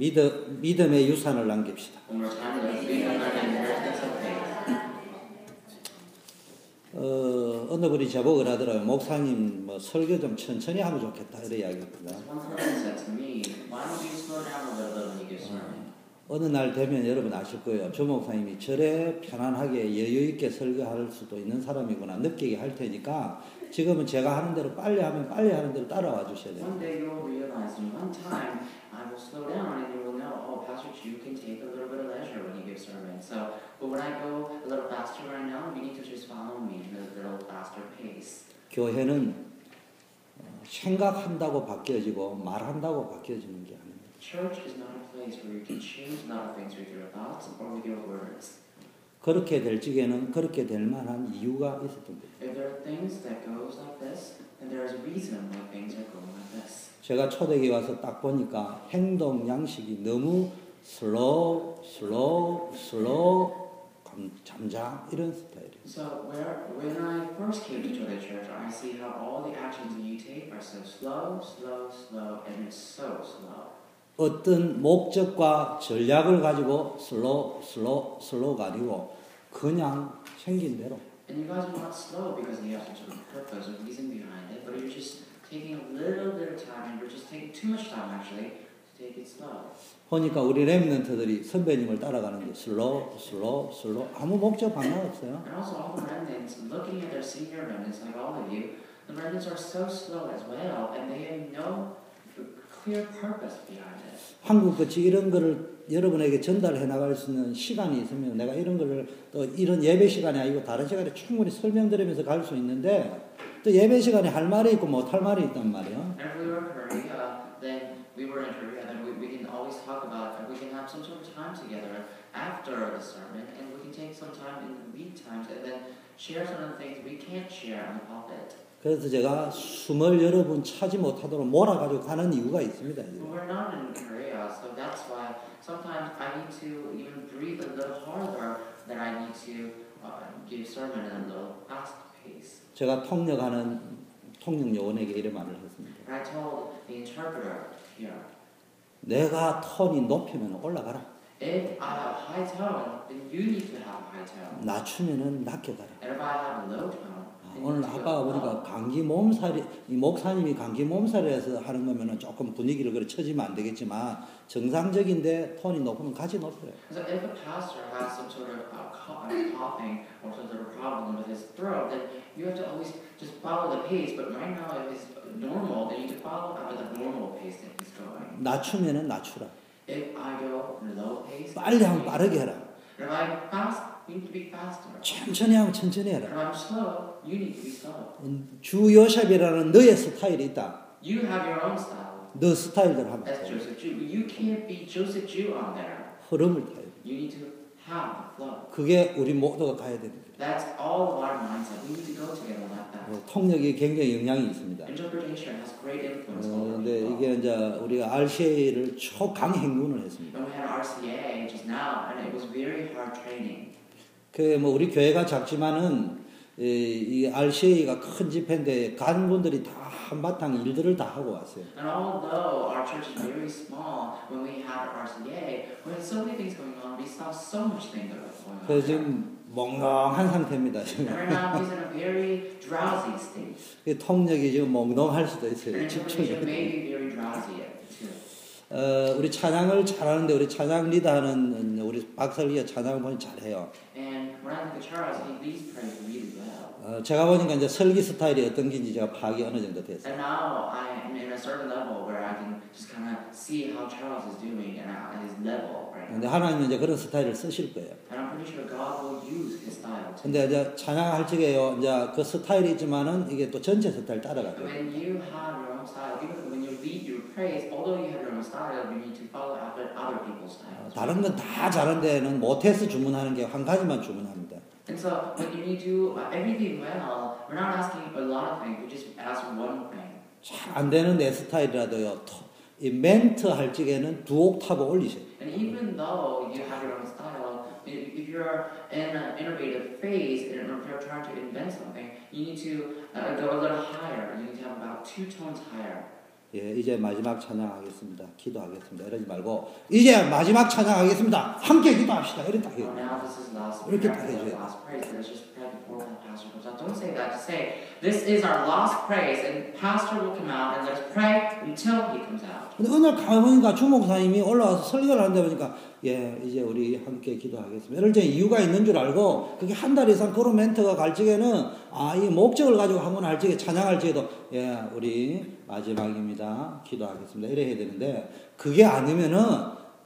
믿음의 유산을 남깁시다. 어느 분이 제목을 하더라고요. 목사님 뭐 설교 좀 천천히 하면 좋겠다 이런 이야기입니다. 어느 날 되면 여러분 아실 거예요. 조 목사님이 저래 편안하게 여유 있게 설교할 수도 있는 사람이구나 느끼게 할 테니까 지금은 제가 하는 대로 빨리 하면 빨리 하는 대로 따라와 주셔야 돼요. One day you will realize in one time I will slow down and you will know, oh, Pastor Chu can take a little bit of leisure when he gives sermons. So, but when I go a little faster right now, you need to just follow me in a little faster pace. 교회는 생각한다고 바뀌어지고 말한다고 바뀌어지는 게 아닙니다. Church is not a place where you can change a lot of things with your thoughts or with your words. 그렇게 될 적에는 그렇게 될 만한 이유가 있었던 거예요. If there are things that goes like this, then there is a reason why things are going like this. 제가 초대기 와서 딱 보니까 행동 양식이 너무 슬로우, 잠잠 이런 스타일이에요. So when I first came to Chodae Church, I see how all the actions that you take are so slow, and it's so slow. 어떤 목적과 전략을 가지고 슬로우가 아니고 그냥 생긴 대로. And you guys are not slow because you have some sort of purpose or reason behind it, but you're just taking a little bit of time, and you're just taking too much time actually to take it slow. 보니까 우리 렘넌트들이 선배님을 따라가는데 슬로우 아무 목적 방향 없어요. And also all the remnants, looking at their senior remnants like all of you, the remnants are so slow as well, and they have no clear purpose behind it. 한국같이 이런 거를 여러분에게 전달해 나갈 수 있는 시간이 있으면 내가 이런 거를 또 이런 예배 시간이 아니고 다른 시간에 충분히 설명드리면서 갈 수 있는데 또 예배 시간에 할 말이 있고 못 할 말이 있단 말이에요. And if we were in Korea, then we were in Korea, then we can always talk about, we can have some sort of time together after the sermon, and we can take some time in the lead times and then share some of the things we can't share on the pulpit. 그래서 제가 숨을 여러분 차지 못하도록 몰아가지고 가는 이유가 있습니다. We're not in Korea, so that's why sometimes I need to even breathe a little harder than I need to give sermon in a little fast pace. 제가 통역하는 통역 요원에게 이런 말을 했습니다. And I told the interpreter here, 내가 톤이 높이면 올라가라. if I have high tone, then you need to have high tone. 낮추면은 낮게 가라. And if I have a low tone, 오늘 아빠가 보니까 감기 몸살이 이 목사님이 감기 몸살이라서 하는 거면은 조금 분위기를 그래 쳐지면 안 되겠지만 정상적인데 톤이 높으면 같이 높여요. So if a pastor has some sort of coughing or some sort of problem with his throat, then you have to always just follow the pace. But right now, if it's normal, then you can follow after the normal pace that he's going. 낮추면은 낮추라. If I go low pace, 빨리 하면 빠르게 해라. if I'm fast, you need to be faster. 천천히 하면 천천히 If 해라. I'm slow, you need to be slow. 주 요셉이라는 너의 스타일이 있다. You have your own style. 너 스타일대로 하면 That's 돼. Joseph Jew. But you can't be Joseph Jew on there. 흐름을 타야 돼. You need to have the flow. 그게 우리 모두가 가야 됩니다. That's all of our mindset. We need to go together like that. 통역이 굉장히 영향이 있습니다. Interpretation has great influence over 근데 people. 이게 이제 우리가 RCA를 초강행군을 했습니다. When we had RCA just now, and it was very hard training. 그 뭐 우리 교회가 작지만은 이 RCA가 큰 집회인데 간 분들이 다 한바탕 일들을 다 하고 왔어요. And although our church is very small, when we had RCA, we had so many things going on. We saw so much things that were going on. 그래서 지금 멍멍한 상태입니다. And right now he's in a very drowsy state. 통역이 지금 멍멍할 수도 And 있어요. interpretation may 집중이. be very drowsy too. 우리 찬양을 잘하는데 우리 찬양 리더하는 우리 박설리가 찬양을 보니 잘해요. And when I look at Charles, he leads praise really well. 제가 보니까 이제 설기 스타일이 어떤 건지 제가 파악이 어느 정도 됐어요. And now I am in a certain level where I can just kind of see how Charles is doing and at his level right now. 근데 하나님은 이제 그런 스타일을 쓰실 거예요. And I'm pretty sure God will use his style too. 근데 이제 찬양할 적에요. 이제 그 스타일이 있지만은 이게 또 전체 스타일 따라가죠. When you have your own style, even when you lead your praise, although you have your own style, you need to follow after other people's style. 다른 건 다 잘한 데는 못해서 주문하는 게 한 가지만 주문합니다. And so when you do everything well, we're not asking a lot of things. We just ask one thing. 잘 안 되는 내 스타일이라도요. 이 멘트 할 적에는 두 옥타브 올리세요. And even though you have your own style, if you're in an innovative phase and if you're trying to invent something, you need to go a little higher. You need to have about 2 tones higher. 예, 이제 마지막 찬양하겠습니다. 기도하겠습니다. 이러지 말고 이제 마지막 찬양하겠습니다. 함께 기도합시다. 이렇게 딱 해요. Now this is last 이렇게 prayer, 딱 해줘요. last praise. Let's just pray before the pastor comes out. Don't say that. Just say this is our last praise, and pastor will come out, and let's pray until he comes out. 근데 오늘 가보니까 주목사님이 올라와서 설교를 한다 보니까 예, 이제 우리 함께 기도하겠습니다. 이럴 때 이유가 있는 줄 알고 그게 한 달 이상 그런 멘트가 갈 적에는 이 목적을 가지고 한번 할 적에 찬양할 적에도 예, 우리 마지막입니다. 기도하겠습니다. 이래 해야 되는데 그게 아니면은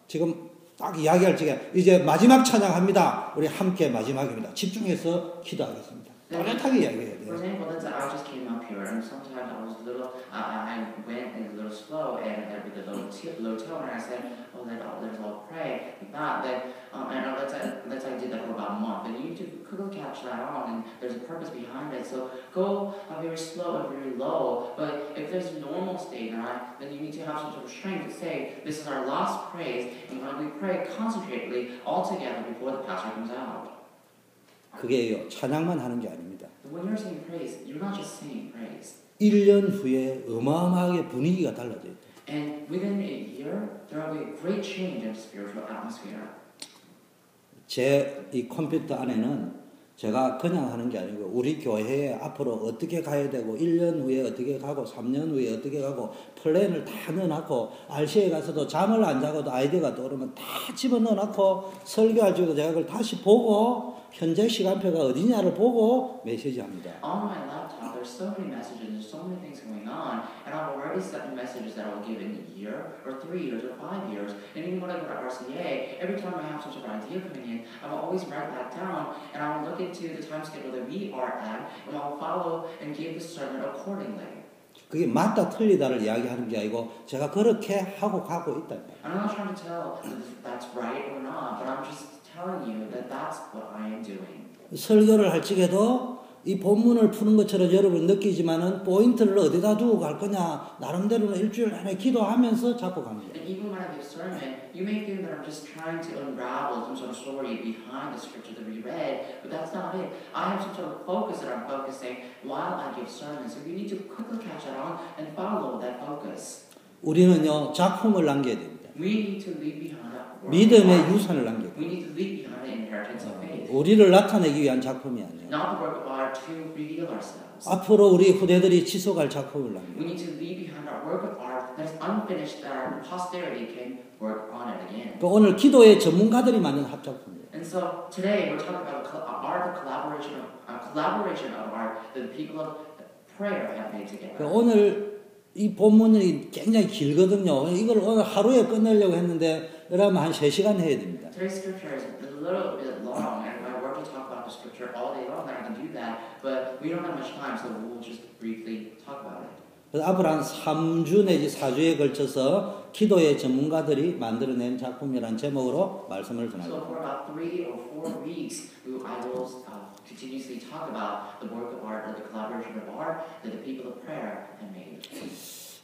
지금 딱 이야기할 적에 이제 마지막 찬양합니다. 우리 함께 마지막입니다. 집중해서 기도하겠습니다. 또렷하게 이야기해야 돼요. For example, let's say I just came up here, and sometimes I was a little, I went a little slow, and with a low tone, and I said, oh, let's all pray like that. Then, and let's say I did that for about a month, and you need to quickly catch that on, and there's a purpose behind it. So go very slow and very low. But if there's a normal state, right, then you need to have some sort of strength to say, this is our last praise, and when we pray concentratedly all together before the pastor comes out. 그게요, 찬양만 하는 게 아닙니다. When you're singing praise, you're not just singing praise. 1년 후에 어마어마하게 분위기가 달라져요. And within a year, there will be a great change in the spiritual atmosphere. 제 이 컴퓨터 안에는 제가 그냥 하는 게 아니고 우리 교회에 앞으로 어떻게 가야 되고 1년 후에 어떻게 가고 3년 후에 어떻게 가고 플랜을 다 넣어놓고 RC에 가서도 잠을 안 자고도 아이디어가 떠오르면 다 집어넣어놓고 설교할 적에도 제가 그걸 다시 보고 현재 시간표가 어디냐를 보고 메시지합니다. On my laptop, there's so many messages, there's so many things going on, and I've already set the messages that I will give in a year, or 3 years, or 5 years. And even when I go to RCA, every time I have some sort of idea coming in, I will always write that down, and I will look into the time schedule that we are at, and I will follow and give the sermon accordingly. 그게 맞다 틀리다를 이야기하는 게 아니고 제가 그렇게 하고 가고 있다. And I'm not trying to tell if that's right or not, but I'm just telling you that that's what I am doing. 설교를 할 적에도 이 본문을 푸는 것처럼 여러분 느끼지만은 포인트를 어디다 두고 갈 거냐 나름대로는 일주일 안에 기도하면서 잡고 갑니다. And even when I give sermon, you may think that I'm just trying to unravel some sort of story behind the scripture that we read, but that's not it. I have some sort of focus that I'm focusing while I give sermon, so you need to quickly catch that on and follow that focus. 우리는요 작품을 남겨야 됩니다. We need to leave behind a work. 믿음의 유산을 남겨야 We need to leave behind an inheritance of faith. 우리를 나타내기 위한 작품이 아니에요. Not the work of art to reveal ourselves. 앞으로 우리 후대들이 지속할 작품을 남겨요. We need to leave behind our work of art that is unfinished, that our posterity can work on it again. 그 오늘 기도의 전문가들이 만든 합작품이에요. And so today we're talking about art, collaboration of art that the people of prayer have made together. 그 오늘 이 본문이 굉장히 길거든요. 이걸 오늘 하루에 끝내려고 했는데 여러분 한 3시간 해야 됩니다. Today's scripture is a little bit long, and if I were to talk about the scripture all day long, then I can do that. But we don't have much time, so we'll just briefly talk about it. 그래서 앞으로 한 3주 내지 4주에 걸쳐서 기도의 전문가들이 만들어낸 작품이라는 제목으로 말씀을 So 전합니다. for about 3 or 4 weeks, I will continuously talk about the work of art, or the collaboration of art that the people of prayer have made.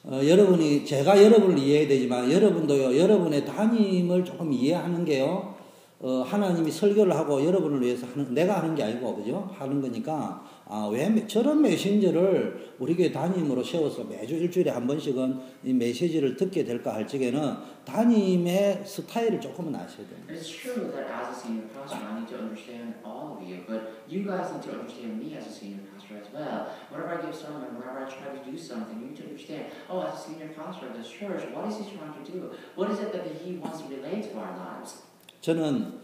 여러분이 제가 여러분을 이해해야 되지만 여러분도요 여러분의 담임을 조금 이해하는 게요 하나님이 설교를 하고 여러분을 위해서 하는 내가 하는 게 아니고 그죠 하는 거니까 왜 저런 메신저를 우리 교회 담임으로 세워서 매주 일주일에 한 번씩은 이 메시지를 듣게 될까 할 적에는 담임의 스타일을 조금은 아셔야 됩니다. It's true that as a senior pastor, I need to understand all of you, but you guys need to understand me as a senior pastor as well. Whenever I give sermon, whenever I try to do something, you need to understand, as a senior pastor of this church, what is he trying to do? What is it that he wants to relate to our lives? 저는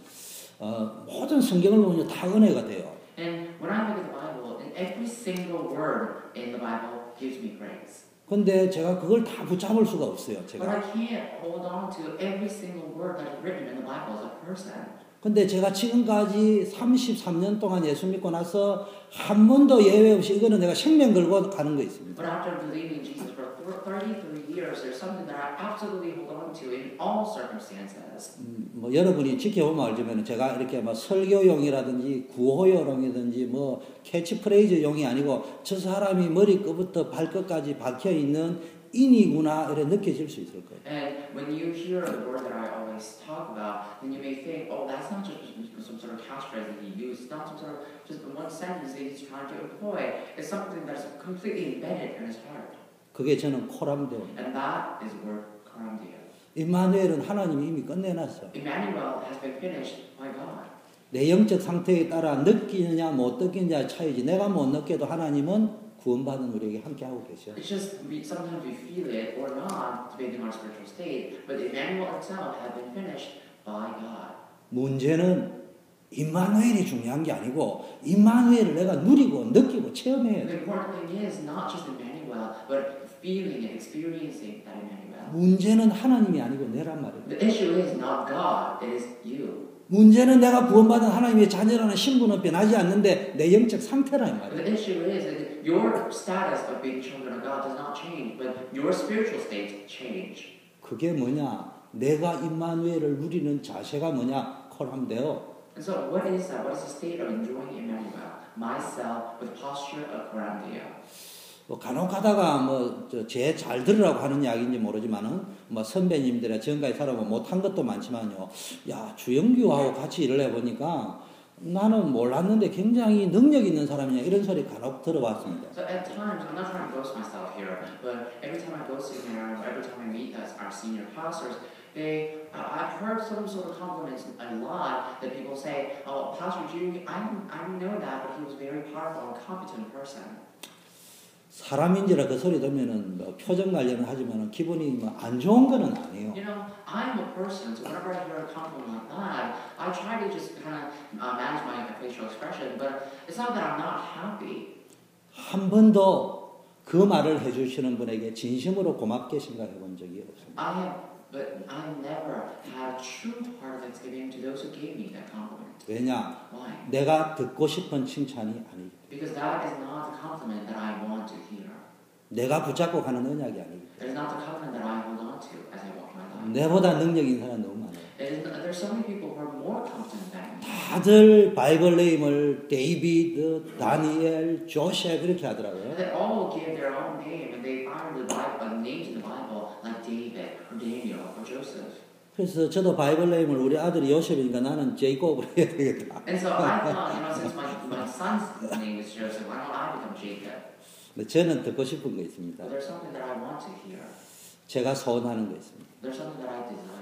모든 성경을 보면 다 은혜가 돼요. And when I look at the Bible, every single word in the Bible gives me grace. 근데 제가 그걸 다 붙잡을 수가 없어요. But 제가. I can't hold on to every single word that is written in the Bible as a person. 근데 제가 지금까지 33년 동안 예수 믿고 나서 한 번도 예외 없이 이거는 내가 생명 걸고 가는 거 있습니다. But after believing in Jesus for 33 years, there's something that I absolutely hold on to in all circumstances. 뭐 여러분이 지켜보면 알지만 제가 이렇게 뭐 설교용이라든지 구호용이라든지 뭐 캐치프레이즈용이 아니고 저 사람이 머리끝부터 발끝까지 박혀 있는 인이구나 이렇게 느껴질 수 있을 거예요. And when you hear the word that I always talk about, then you may think, that's not just some sort of catchphrase that he used. It's not some sort of just one sentence that he's trying to employ. It's something that's completely embedded in his heart. 그게 저는 코람데오입니다. And that is word Coramdeo. 임마누엘은 하나님이 이미 끝내놨어. Emmanuel has been finished by God. 내 영적 상태에 따라 느끼느냐 못 느끼느냐 차이지. 내가 못 느껴도 하나님은 구원받은 우리에게 함께하고 계셔. It's just sometimes we feel it or not depending on our spiritual state. But Emmanuel itself had been finished by God. 문제는 임마누엘이 중요한 게 아니고 임마누엘을 내가 누리고 느끼고 체험해야 돼. The important thing is not just Emmanuel, but feeling and experiencing that Emmanuel. 문제는 하나님이 아니고 내란 말이야. The issue is not God, it is you. 문제는 내가 구원받은 하나님의 자녀라는 신분은 변하지 않는데 내 영적 상태란 말이야. The issue is that your status of being children of God does not change, but your spiritual state change. 그게 뭐냐? 내가 임마누엘을 누리는 자세가 뭐냐? 코람데오. And so what is that? What is the state of enjoying Emmanuel? Myself with posture of Coramdeo. 뭐 간혹 가다가 제 잘 들으라고 하는 이야기인지 모르지만은 뭐 선배님들의 지금까지 살아보면 못한 것도 많지만요. 야, 주영규하고 같이 일을 해보니까 나는 몰랐는데 굉장히 능력 있는 사람이냐 이런 소리 간혹 들어봤습니다. So at times, I'm not trying to boast myself here, but every time I go somewhere, every time I meet our senior pastors, I've heard some sort of compliments a lot that people say, "Oh, Pastor Jude, I know that, but he was a very powerful and competent person." 사람인지라 그 소리 들으면은 뭐 표정 관련은 하지만은 기분이 뭐 안 좋은 거는 아니에요. You know, I'm a person, so whenever I hear a compliment like that, I try to just kind of manage my facial expression, but it's not that I'm not happy. 한 번도 그 말을 해주시는 분에게 진심으로 고맙게 생각해 본 적이 없습니다. But I never had true heart of thanksgiving to those who gave me that compliment. 왜냐? Why? 내가 듣고 싶은 칭찬이 아니기 때문에. Because that is not the compliment that I want to hear. 내가 붙잡고 가는 언약이 아니기 It is not the covenant that I hold on to as I walk my life. 내보다 능력 있는 사람 너무 많아요. There's so many people who are more competent than me. 다들 바이블 네임을 데이비드, 다니엘, 조셉 이렇게 하더라고요. They all give their own name and they find the Bible, names in the Bible like David or Daniel or Joseph. 그래서 저도 바이블 네임을 우리 아들이 요셉이니까 나는 제이콥을 해야 되겠다. And so I thought, since my son's name is Joseph, why don't I become Jacob? 근데 저는 듣고 싶은 거 있습니다. But there's something that I want to hear. 제가 소원하는 거 있습니다. There's something that I desire.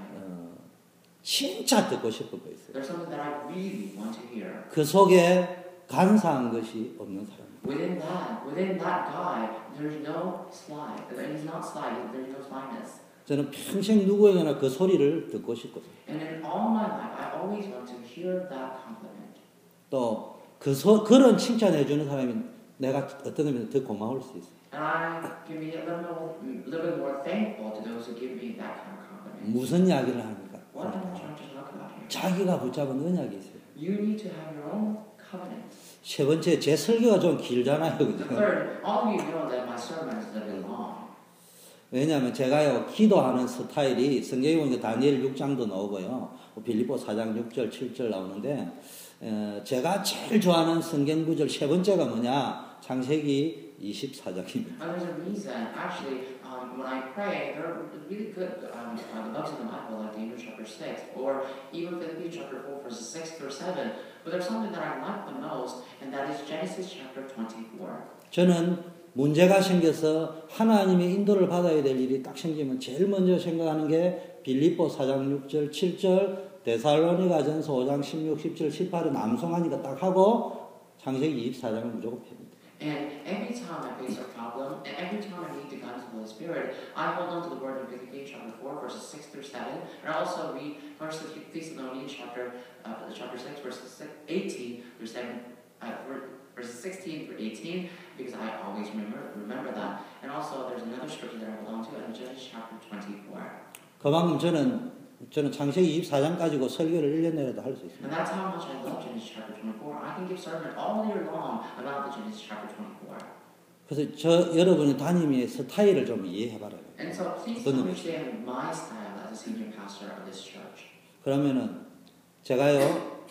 진짜 듣고 싶은 거 있어요. There's something that I really want to hear. 그 속에 간사한 것이 없는 사람입니다. Within that guy, there's no sly. He's not sly. There's no slyness. 저는 평생 누구에게나 그 소리를 듣고 싶거든요. And in all my life, I always want to hear that compliment. 또 그런 칭찬해 주는 사람이 내가 어떤 의미에서 더 고마울 수 있어요. And I can be a little bit more thankful to those who give me that kind of compliment. 무슨 이야기를 합니까? What am I trying to talk about here? 자기가 붙잡은 언약이 있어요. You need to have your own covenant. 세 번째, 제 설교가 좀 길잖아요. The 그죠? third, all of you know that my sermon is a bit long. 왜냐하면 제가요, 기도하는 스타일이 성경에 보니까 다니엘 6장도 나오고요. 빌립보 4장 6절, 7절 나오는데, 제가 제일 좋아하는 성경 구절 세 번째가 뭐냐? 창세기 24장입니다. And there's a reason, actually, when I pray, there are really good books in the Bible, like Daniel chapter 6, or even Philippians chapter 4, verses 6 through 7. But there's something that I like the most, and that is Genesis chapter 24. 저는 문제가 생겨서 하나님의 인도를 받아야 될 일이 딱 생기면 제일 먼저 생각하는 게 빌립보 4장 6절, 7절, 데살로니가전서 5장 16, 17, 18을 남송하니까 딱 하고 창세기 24장을 무조건 펴니다. And every time I face a problem, and every time I need the guidance of the Holy Spirit, I hold on to the word in Philippians chapter 4, verses 6 through 7, and I also read Thessalonians chapter 6, verses 18 through 7, verses 16 through 18, because I always remember that. And also there's another scripture that I hold on to, and Genesis chapter 24. 그만큼 저는 창세기 24장 가지고 설교를 1년 내로도 할 수 있습니다. And that's how much I love Genesis chapter 24. I can give sermon all year long about the Genesis chapter 24. 그래서 여러분의 담임의 스타일을 좀 이해해 봐라요. And so please understand my style as a senior pastor of this church. 그러면은 제가요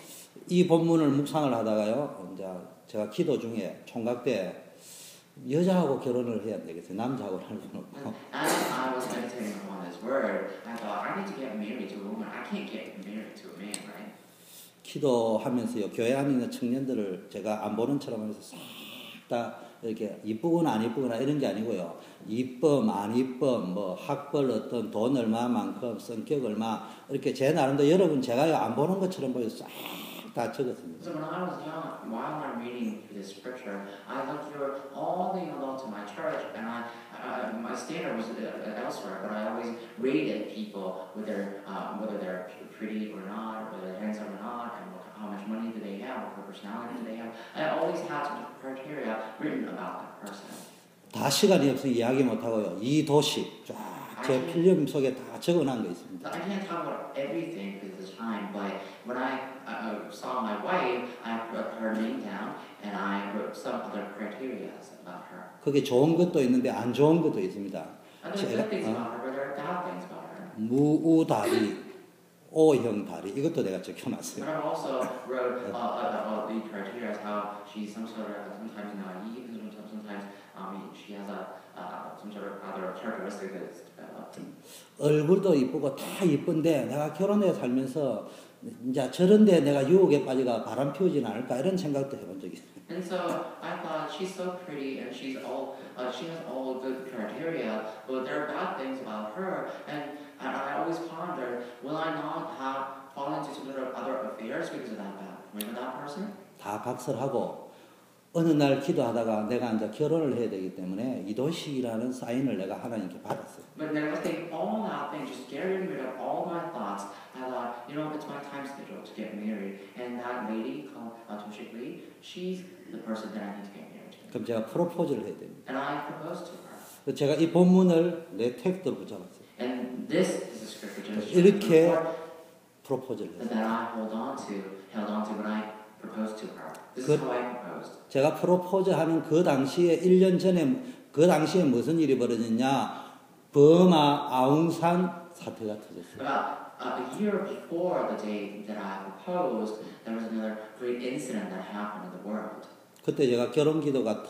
이 본문을 묵상을 하다가요 이제 제가 기도 중에 총각 때 여자하고 결혼을 해야 되겠어요. 남자하고 할 수는 없고. As I was meditating upon this word, I thought I need to get married to a woman. I can't get married to a man, right? 기도하면서요 교회 안에 있는 청년들을 제가 안 보는 척 하면서 싹 다 이렇게 이쁘거나 안 이쁘거나 이런 게 아니고요. 이쁨, 안 이쁨, 뭐 학벌 어떤 돈 얼마만큼, 성격 얼마 이렇게 제 나름대로 여러분 제가 안 보는 것처럼 보여 싹 다 적었습니다. So when I was young, while I'm reading this scripture, I looked through all the adults in my church, and my standard was elsewhere, but I always rated people with their whether they're pretty or not, whether they're handsome or not, and how much money do they have, what kind of personality do they have. I always had some criteria written about that person. 다 시간이 없으니 이야기 못 하고요. 이 도시 쫙 제 필름 속에 다 적어놓은 게 있습니다. I can't talk about everything because of the time, but when I saw my wife, I put her name down and I wrote some other criteria about her. 그게 좋은 것도 있는데 안 좋은 것도 있습니다. And there are good things about her, but there are bad things about her. 무우다리, O형 다리 이것도 내가 적혀놨어요. But I also wrote the criteria as how she's some sort of sometimes naive, and sometimes she has some sort of other characteristic that's developed. 얼굴도 이쁘고 다 이쁜데 내가 결혼해 살면서 이제 저런데 내가 유혹에 빠지가 바람 피우진 않을까 이런 생각도 해본 적이 있어요. And so I thought she's so pretty and she has all good criteria, but there are bad things about her. And I always pondered, will I not fall into some sort of other affairs because of that person? 다 각설하고 어느 날 기도하다가 내가 이제 결혼을 해야 되기 때문에 이도식이라는 사인을 내가 하나님께 받았어요. But then I think all that thing, just getting rid of all my thoughts, I thought, it's my time schedule to get married. And that lady called Toshik Lee, she's the person that I need to get married to. 그럼 제가 프로포즈를 해야 됩니다. And I proposed to her. 그래서 제가 이 본문을 내 텍스트로 붙여봤어요. And this is the scripture 이렇게 프로포즈를 했어요. that I held on to when I proposed to her. This is how I proposed. 제가 프로포즈하는 그 당시에 1년 전에 그 당시에 무슨 일이 벌어졌냐? 버마 아웅산 사태가 터졌어요. About a year before the day that I proposed, there was another great incident that happened in the world. 그때 제가 결혼 기도가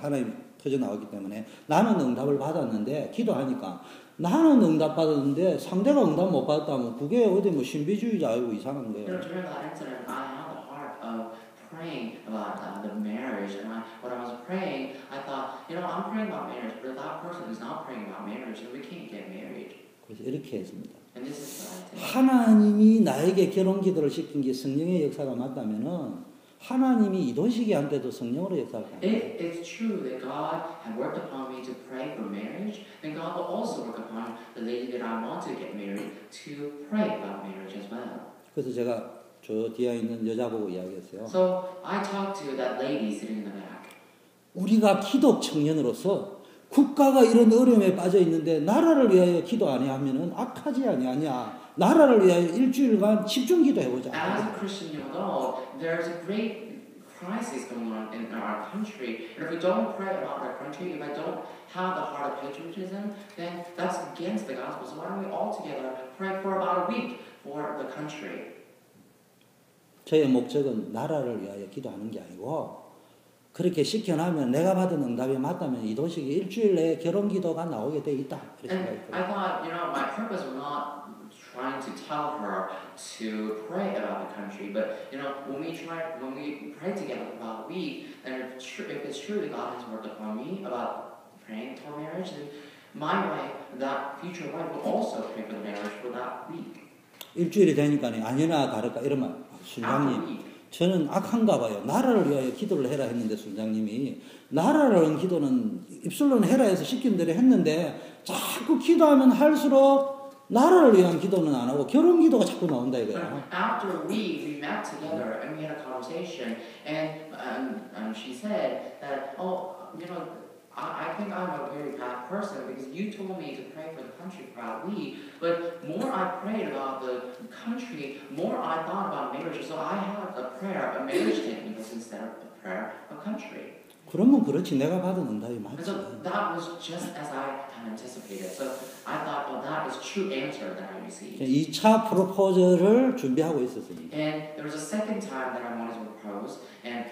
하나님 터져 나왔기 때문에 나는 응답을 받았는데 기도하니까 나는 응답 받았는데 상대가 응답 못 받았다면 그게 어디 뭐 신비주의자이고 이상한 거예요. During that incident, I had the heart of praying about the marriage, and when I was praying, I thought, I'm praying about marriage, but that person is not praying about marriage, and we can't get married. 그래서 이렇게 했습니다. And this is what I did. 하나님이 나에게 결혼 기도를 시킨 게 성령의 역사가 맞다면은 하나님이 이도식이한테도 성령으로 역사를 합니다. If it's true that God had worked upon me to pray for marriage, then God will also work upon the lady that I want to get married to pray about marriage as well. 그래서 제가 저 뒤에 있는 여자 보고 이야기했어요. So I talked to that lady sitting in the back. 우리가 기독 청년으로서 국가가 이런 어려움에 빠져 있는데 나라를 위하여 기도 안 하면은 악하지 아니하냐. 나라를 위하여 일주일간 집중 기도해 보자. As a Christian young adult, there's a great crisis going on in our country. And if we don't pray about our country, if I don't have the heart of patriotism, then that's against the gospel. So why don't we all together pray for about a week for the country? 저의 목적은 나라를 위하여 기도하는 게 아니고 그렇게 시켜나면 내가 받은 응답이 맞다면 이도식이 일주일 내에 결혼 기도가 나오게 돼 있다. And I thought, my purpose was not trying to tell her to pray about the country, but when we pray together for about a week, and if it's true that God has worked upon me about praying for marriage, then my wife, that future wife, will also pray for the marriage for that week. 일주일이 되니까 아니나 다를까 이러면 순장님 저는 악한가 봐요. 나라를 위하여 기도를 해라 했는데 순장님이 나라를 위한 기도는 입술로는 해라 해서 시킨 대로 했는데 자꾸 기도하면 할수록 나라를 위한 기도는 안 하고 결혼 기도가 자꾸 나온다 이거예요. After a week, we met together and we had a conversation, and she said that, I think I'm a very bad person because you told me to pray for the country for a week, but more I prayed about the country, more I thought about marriage. So I had a marriage technique instead of a prayer of country. 그러면 그렇지 내가 받은 응답이 맞지. And so that was just as I had anticipated. So I thought, that is true answer that I received. 2차 프로포즈를 준비하고 있었습니다. And there was a second time that I wanted to propose, and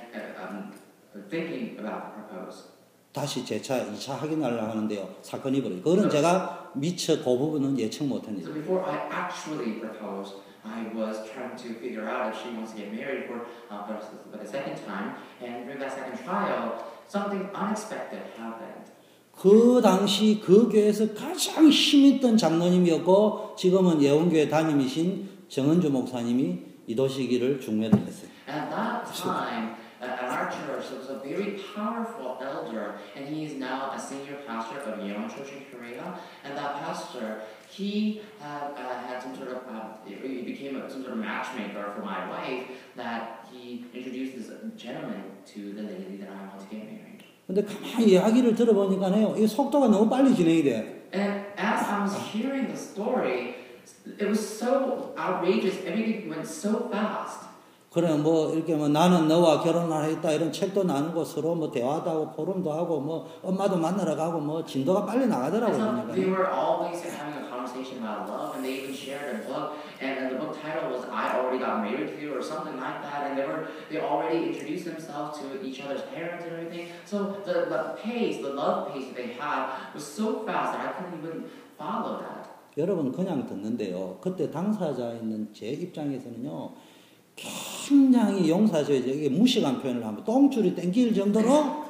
thinking about the propose. 다시 재차 2차 확인하려고 하는데요. 사건이 벌어요. 그거는 제가 미처 그 부분은 예측 못한 So 일이에요. before I actually proposed, I was trying to figure out if she wants to get married for the second time. And during that second trial, something unexpected happened. 그 당시 그 교회에서 가장 힘있던 장로님이었고 지금은 예원교회 담임이신 정은주 목사님이 이도시기를 중매를 했어요. At that time, at our church, there was a very powerful elder, and he is now a senior pastor of Yeon Church in Korea. And that pastor, he had some sort of, he became some sort of matchmaker for my wife, that he introduced this gentleman to the lady that I want to get married. 근데 가만히 이야기를 들어보니까요, 이 속도가 너무 빨리 진행이 돼. And as I was hearing the story, it was so outrageous. Everything went so fast. 그래 뭐 이렇게 뭐 나는 너와 결혼하겠다 이런 책도 나누고 서로 뭐 대화도 하고 포럼도 하고 뭐 엄마도 만나러 가고 뭐 진도가 빨리 나가더라고요. So they were always having a conversation about love, and they even shared a book. And the book title was "I Already Got Married to You" or something like that. And they already introduced themselves to each other's parents and everything. So the pace, the love pace that they had was so fast that I couldn't even follow that. 여러분 그냥 듣는데요. 그때 당사자 있는 제 입장에서는요. 굉장히 용서하셔야 이게 무식한 표현을 하면 똥줄이 땡길 정도로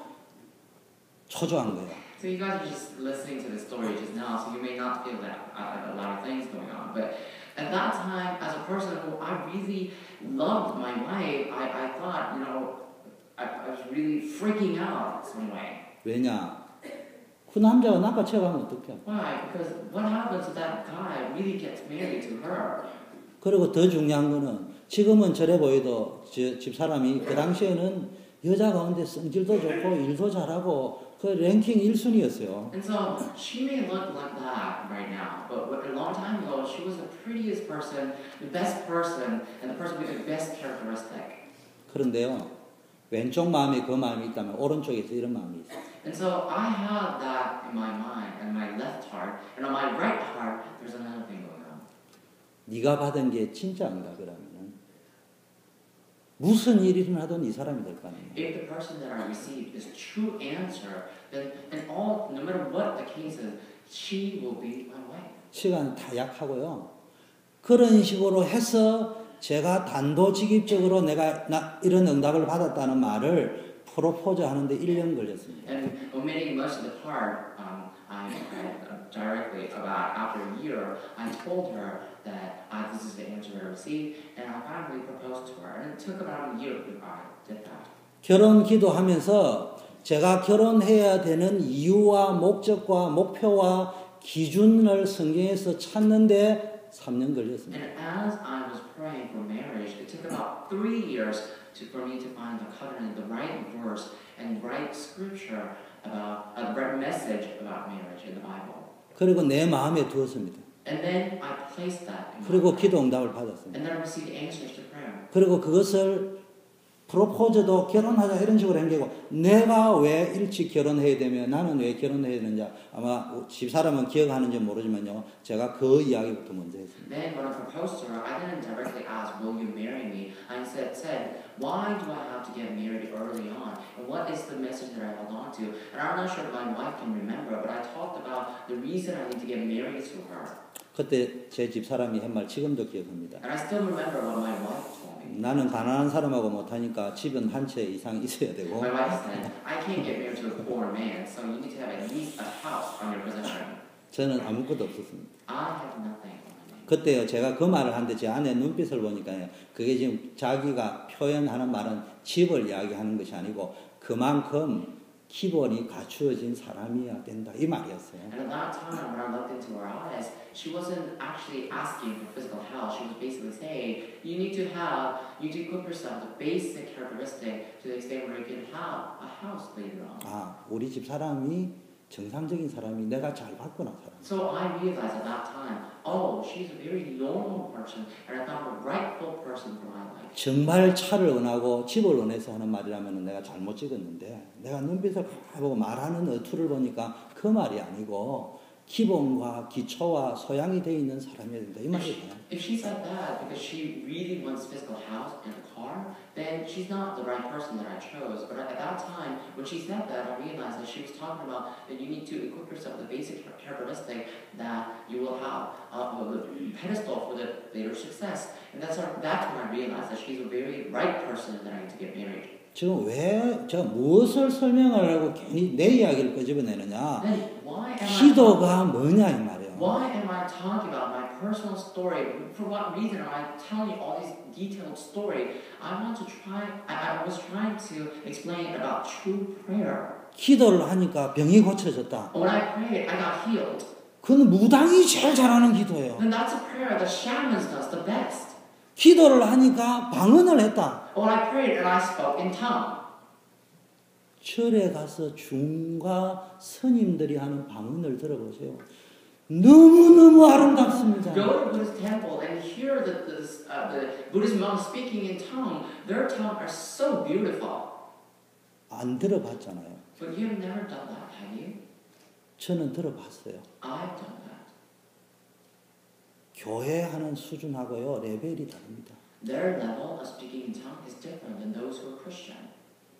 초조한 거예요. So you guys are just listening to the story just now, so you may not feel that a lot of things going on. But at that time, as a person who I really loved my wife, I thought, I was really freaking out some way. 왜냐? 그 남자가 낚아채가면 어떡해? Why? Because what happens if that guy really gets married to her? 그리고 더 중요한 거는 지금은 저래 보여도 집사람이 그 당시에는 여자 가운데 성질도 좋고 일도 잘하고 그 랭킹 1순위였어요. And so she may look like that right now, but a long time ago she was the prettiest person, the best person, and the person with the best characteristic. 그런데요. 왼쪽 마음에 그 마음이 있다면 오른쪽에서 이런 마음이 있어요. And so I had that in my mind, and my left heart, and on my right heart there's another thing going on. 네가 받은 게 진짜인가 그러면은 무슨 일이 일어나든 이 사람이 될 거 아니에요. If the person that I received is true answer, then no matter what the case is, she will be my wife. 시간 다 약하고요. 그런 식으로 해서 제가 단도직입적으로 내가 이런 응답을 받았다는 말을 프로포즈 하는데 1년 걸렸습니다. And omitting much of the part, I directly about after a year, I told her that this is the answer I received, and I finally proposed to her. And it took about a year before I did that. 결혼 기도하면서 제가 결혼해야 되는 이유와 목적과 목표와 기준을 성경에서 찾는데 3년 걸렸습니다. And as I was praying for marriage, it took about 3 years for me to find the covenant, the right verse, and right scripture about the right message about marriage in the Bible. 그리고 내 마음에 두었습니다. And then I placed that in my 그리고 heart. 기도 응답을 받았습니다. And then I received answers to prayer. 그리고 그것을 프로포즈도 결혼하자 이런 식으로 한 게고 내가 왜 일찍 결혼해야 되며 나는 왜 결혼해야 되는지 아마 집사람은 기억하는지 모르지만요. 제가 그 이야기부터 먼저 했습니다. Then when I proposed to her, I didn't directly ask, will you marry me? I said, why do I have to get married early on? And what is the message that I held on to? And I'm not sure if my wife can remember, but I talked about the reason I need to get married to her. 그때 제 집사람이 한 말 지금도 기억합니다. And I still remember what my wife told me. 나는 가난한 사람하고 못하니까 집은 한 채 이상 있어야 되고 My wife said, I can't get married to a poor man, so you need to have at least a house on your possession. 저는 아무것도 없었습니다. I have nothing on my name. 그때요 제가 그 말을 하는데 제 아내 눈빛을 보니까요 그게 지금 자기가 표현하는 말은 집을 이야기하는 것이 아니고 그만큼 기본이 갖추어진 사람이어야 된다 이 말이었어요. And at that time, when I looked into her eyes, she wasn't actually asking for physical health. She was basically saying, you need to equip yourself the basic characteristic to the extent where you can have a house later on. 아, 우리 집 사람이 정상적인 사람이 내가 잘 봤구나 사람. So I realized at that time, she's a very normal person, and I found the rightful person for my life. 정말 차를 원하고 집을 원해서 하는 말이라면 내가 잘못 찍었는데 내가 눈빛을 보고 말하는 어투를 보니까 그 말이 아니고 기본과 기초와 소양이 되어 있는 사람이어야 된다 이 말이에요. If she said that because she really wants physical house and a car, then she's not the right person that I chose. But at that time, when she said that, I realized that she was talking about that you need to equip yourself with the basic characteristic that you will have the pedestal for the later success. And that's when I realized that she's a very right person that I need to get married. 지금 왜 제가 무엇을 설명하려고 괜히 내 이야기를 끄집어내느냐? Then why am 기도가 뭐냐 이 말이에요. Why am I talking about my personal story? For what reason am I telling you all this detailed story? I was trying to explain about true prayer. 기도를 하니까 병이 고쳐졌다. When I prayed, I got healed. 그건 무당이 제일 잘하는 기도예요. Then that's a prayer the shamans does the best. 기도를 하니까 방언을 했다. When I prayed and I spoke in tongue. 절에 가서 중과 스님들이 하는 방언을 들어보세요. 너무너무 아름답습니다. Go to Buddhist temple and hear the Buddhist monks speaking in tongue. Their tongue are so beautiful. 안 들어봤잖아요. But you have never done that, have you? 저는 들어봤어요. I've done that. 교회 하는 수준하고요, 레벨이 다릅니다. Their level of speaking in tongue is different than those who are Christian.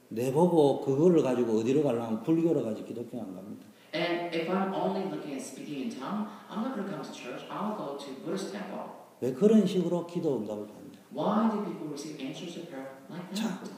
내보고 그거를 가지고 어디로 가려면 불교로 가지 기독교 안 갑니다. And if I'm only looking at speaking in tongue, I'm not going to come to church. I'll go to Buddhist temple. 왜 그런 식으로 기도 응답을 받느냐? Why do people receive answers to prayer like 자, that?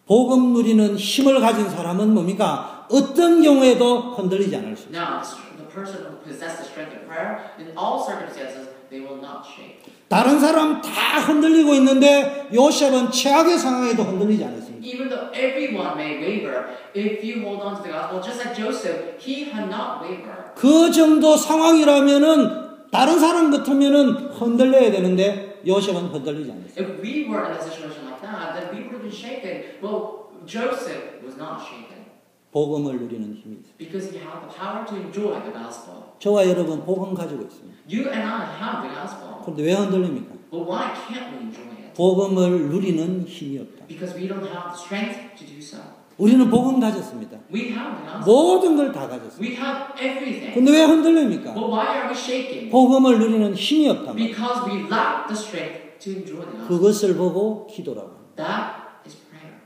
복음 누리는 힘을 가진 사람은 뭡니까? 어떤 경우에도 흔들리지 않을 수 있어요. Now, the person who possesses the strength of prayer, in all circumstances, they will not shake. 다른 사람 다 흔들리고 있는데 요셉은 최악의 상황에도 흔들리지 않았습니다. Even though everyone may waver, if you hold on to the gospel, just like Joseph, he had not wavered. 그 정도 상황이라면은 다른 사람 같으면은 흔들려야 되는데 요셉은 흔들리지 않았어요. If we were in a situation like that, then we would have been shaken. Well, Joseph was not shaken 복음을 누리는 힘이 있어요. because he had the power to enjoy the gospel. 저와 여러분 복음 가지고 있습니다. You and I have the gospel. 그런데 왜 흔들립니까? But why can't we enjoy it? 복음을 누리는 힘이 없다. Because we don't have the strength to do so. 우리는 복음 가졌습니다. We have the gospel. 모든 걸 다 가졌습니다. We have everything. 근데 왜 흔들립니까? But why are we shaking? 복음을 누리는 힘이 없단 말이에요. Because we lack the strength to enjoy the gospel. 그것을 보고 기도라고 합니다. That is prayer.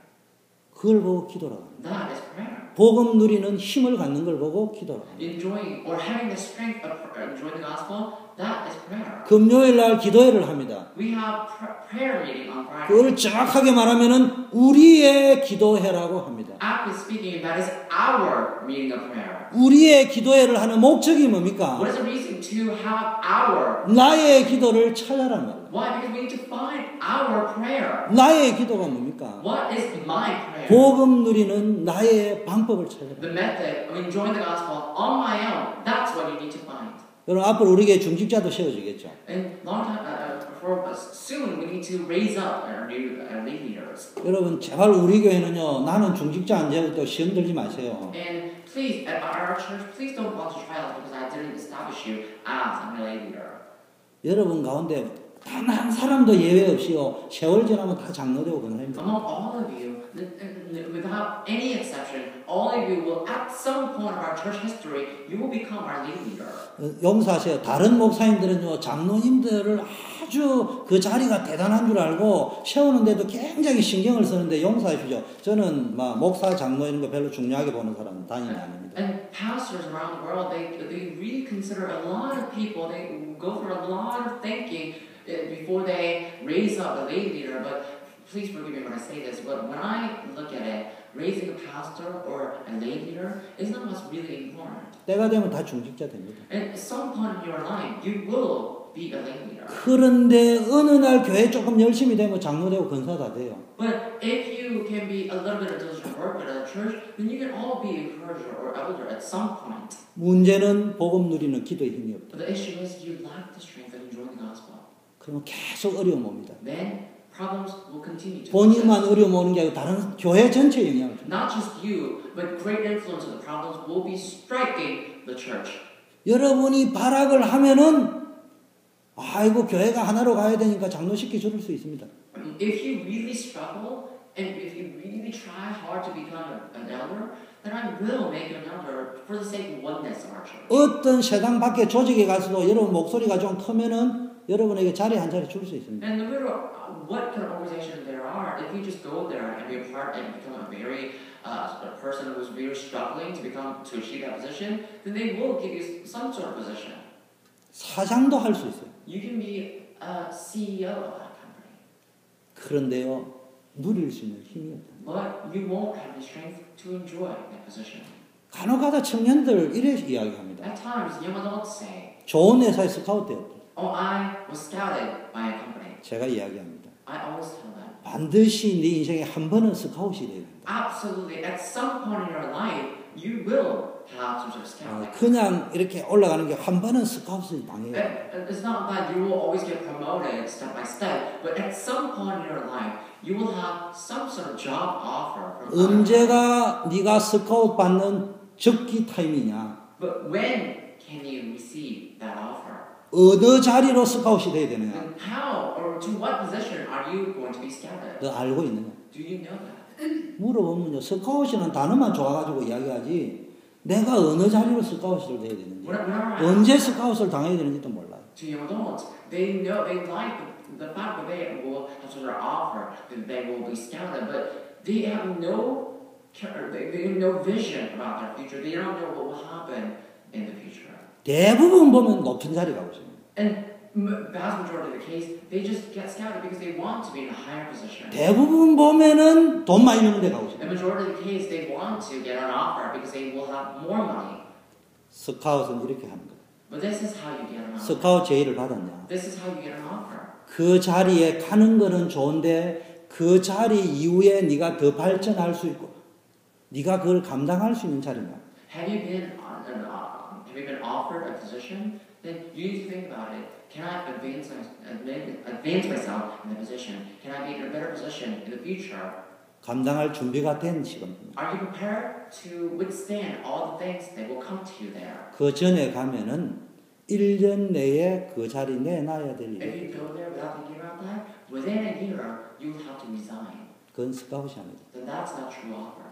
그걸 보고 기도라고 합니다. That is prayer. 복음 누리는 힘을 갖는 걸 보고 기도라고 합니다. Enjoying or having the strength of enjoying the gospel, that is prayer. 금요일 날 기도회를 합니다. We have prayer meeting on Friday. 그걸 정확하게 말하면은 우리의 기도회라고 합니다. Aptly speaking, that is our meeting of prayer. 우리의 기도회를 하는 목적이 뭡니까? What is the reason to have our? 나의 기도를 찾아란 말이에요. Why? Because we need to find our prayer. 나의 기도가 뭡니까? What is my prayer? 복음 누리는 나의 방법을 찾아라. The method of enjoying the gospel on my own. That's what you need to find. 여러분 앞으로 우리에게 중직자도 세워지겠죠. And long time for us, soon we need to raise up our new leaders. 여러분 제발 우리 교회는요. 나는 중직자 안 되고 또 시험 들지 마세요. And please, at our church, please don't want to try out because I didn't establish you as a lay leader. 여러분 가운데 단 한 사람도 예외 없이요. 세월 지나면 다 장로되고 권사입니다. Among all of you, without any exception, all of you will, at some point of our church history, you will become our lead leader. 용서하세요. 다른 목사님들은요. 장로님들을 아주 그 자리가 대단한 줄 알고 세우는데도 굉장히 신경을 쓰는데 용서하십시오. 저는 막 목사 장로 이런 거 별로 중요하게 보는 사람은 당연히 아닙니다. And pastors around the world, they really consider a lot of people, they go through a lot of thinking before they raise up a lay leader. But please forgive me when I say this, but when I look at it, raising a pastor or a lay leader is not what's really important. 때가 되면 다 중직자 됩니다. And at some point in your life, you will be a lay leader. 그런데 어느 날 교회 조금 열심히 되면 장로되고 권사 다 돼요. But if you can be a little bit of diligent work at a church, then you can all be encourager or elder at some point. 문제는 복음 누리는 기도의 힘이 없다. But the issue is you lack the strength of enjoying the gospel. 그러면 계속 어려움 옵니다. Then problems will continue to 본인만 exist. 어려움 오는 게 아니고 다른 교회 전체에 영향을 줍니다. Not just you, but great influence of the problems will be striking the church. 여러분이 발악을 하면은 아이고 교회가 하나로 가야 되니까 장로시키 줄일 수 있습니다. If you really struggle and if you really try hard to become an elder, then I will make you an elder for the sake of oneness of our church. 어떤 세상 밖에 조직에 가서도 여러분 목소리가 좀 크면은 여러분에게 자리 한 자리 줄 수 있습니다. And no matter what kind of organization there are, if you just go there and be a part and become a very a person who's very struggling to achieve that position, then they will give you some sort of position. 사장도 할 수 있어요. You can be a CEO of that company. 그런데요, 누릴 수 있는 힘이 없다. but you won't have the strength to enjoy that position. 간혹가다 청년들 이래 이야기합니다. At times, young adults say, 좋은 회사에 스카우트 되었다. "Oh, I was scouted by a company." 제가 이야기합니다. I always tell them, 반드시 네 인생에 한 번은 스카웃이 돼야 된다. absolutely, at some point in your life, you will have some sort of scouting. 그냥 이렇게 올라가는 게 한 번은 스카웃을 당해요. It's not that you will always get promoted step by step, but at some point in your life, you will have some sort of job offer from other. 언제가 네가 스카웃 받는 적기 타임이냐? But when can you receive that offer? 어느 자리로 스카웃이 돼야 되느냐? And how or to what position are you going to be scouted? 너 알고 있느냐? Do you know that? 물어보면요. 스카웃이라는 단어만 좋아가지고 이야기하지 내가 어느 자리로 스카웃을 돼야 되는지 Whenever I 언제 스카웃을 당해야 되는지도 몰라요. to young adults, they know they like the fact that they will have sort of offer that they will be scouted, but they have no vision about their future. They don't know what will happen in the future. 대부분 보면 높은 자리 가고 싶어요. And vast majority of the case, they just get scouted because they want to be in a higher position. 대부분 보면은 돈 많이 버는 데 가고 싶어요. The majority of the case, they want to get an offer because they will have more money. 스카웃은 이렇게 하는 거예요. But this is how you get an offer. 스카웃 제의를 받았냐? This is how you get an offer. 그 자리에 가는 거는 좋은데 그 자리 이후에 네가 더 발전할 수 있고 네가 그걸 감당할 수 있는 자리냐? Have you been offered a position? Then you need to think about it. Can I advance myself in the position? Can I be in a better position in the future? 감당할 준비가 된 시간입니다. Are you prepared to withstand all the things that will come to you there? 그 전에 가면은 1년 내에 그 자리 내놔야 될 If 일. you go there without thinking about that, within a year you will have to resign. 그건 스카웃이 아니다. Then that's not true offer.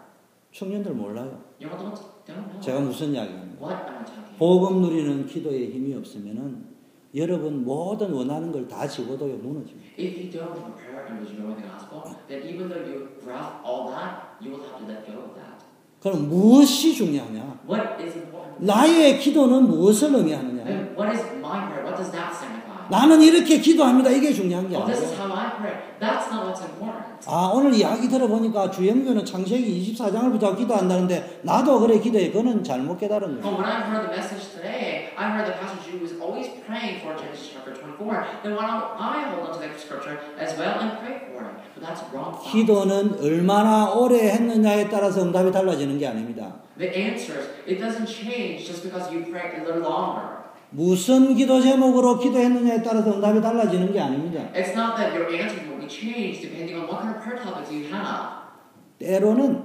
청년들 몰라요. Young adults don't know. 제가 무슨 이야기합니까? What am I talking about? 복음 누리는 기도에 힘이 없으면은 여러분 모든 원하는 걸 다 집어도요 무너집니다. If you don't prepare and enjoy the gospel, then even though you grasp all that, you will have to let go of that. 그럼 무엇이 중요하냐? What is important? 나의 기도는 무엇을 의미하느냐? Then what is my prayer? What does that signify? 나는 이렇게 기도합니다. 이게 중요한 게 Oh, this is 아니에요. how I pray. That's not what's important. 아, 오늘 이야기 들어보니까 주영교는 창세기 24장을부터 기도한다는데 나도 그래 기도해. 그거는 잘못 깨달은 But 거예요. when I heard the message today, I heard the pastor Jew was always praying for Genesis chapter 24. Then why don't I hold on to that scripture as well and pray for it? But that's wrong. thought. 기도는 얼마나 오래 했느냐에 따라서 응답이 달라지는 게 아닙니다. The answers, it doesn't change just because you pray a little longer. 무슨 기도 제목으로 기도했느냐에 따라서 응답이 달라지는 게 아닙니다. It's not that your answers will be changed depending on what kind of prayer topics you have. 때로는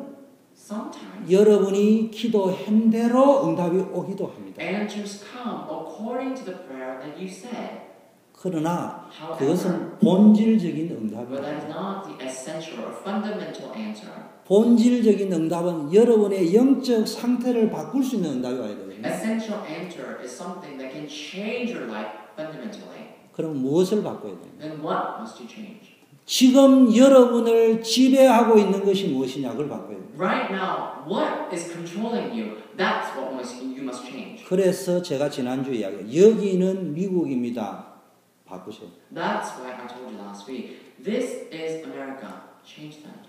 Sometimes 여러분이 기도한 대로 응답이 오기도 합니다. answers come according to the prayer that you said. 그러나 However, 그것은 본질적인 but that is 응답입니다. not the essential or fundamental answer. 본질적인 응답은 여러분의 영적 상태를 바꿀 수 있는 응답이 와야 되거든요. Essential answer is something that can change your life fundamentally. 그럼 무엇을 바꿔야 돼요? Then what must you change? 지금 여러분을 지배하고 있는 것이 무엇이냐 그걸 바꿔야 돼요. Right now, what is controlling you? That's what you must change. 그래서 제가 지난주에 이야기해요. 여기는 미국입니다. 바꾸세요. That's why I told you last week. This is America. Change that.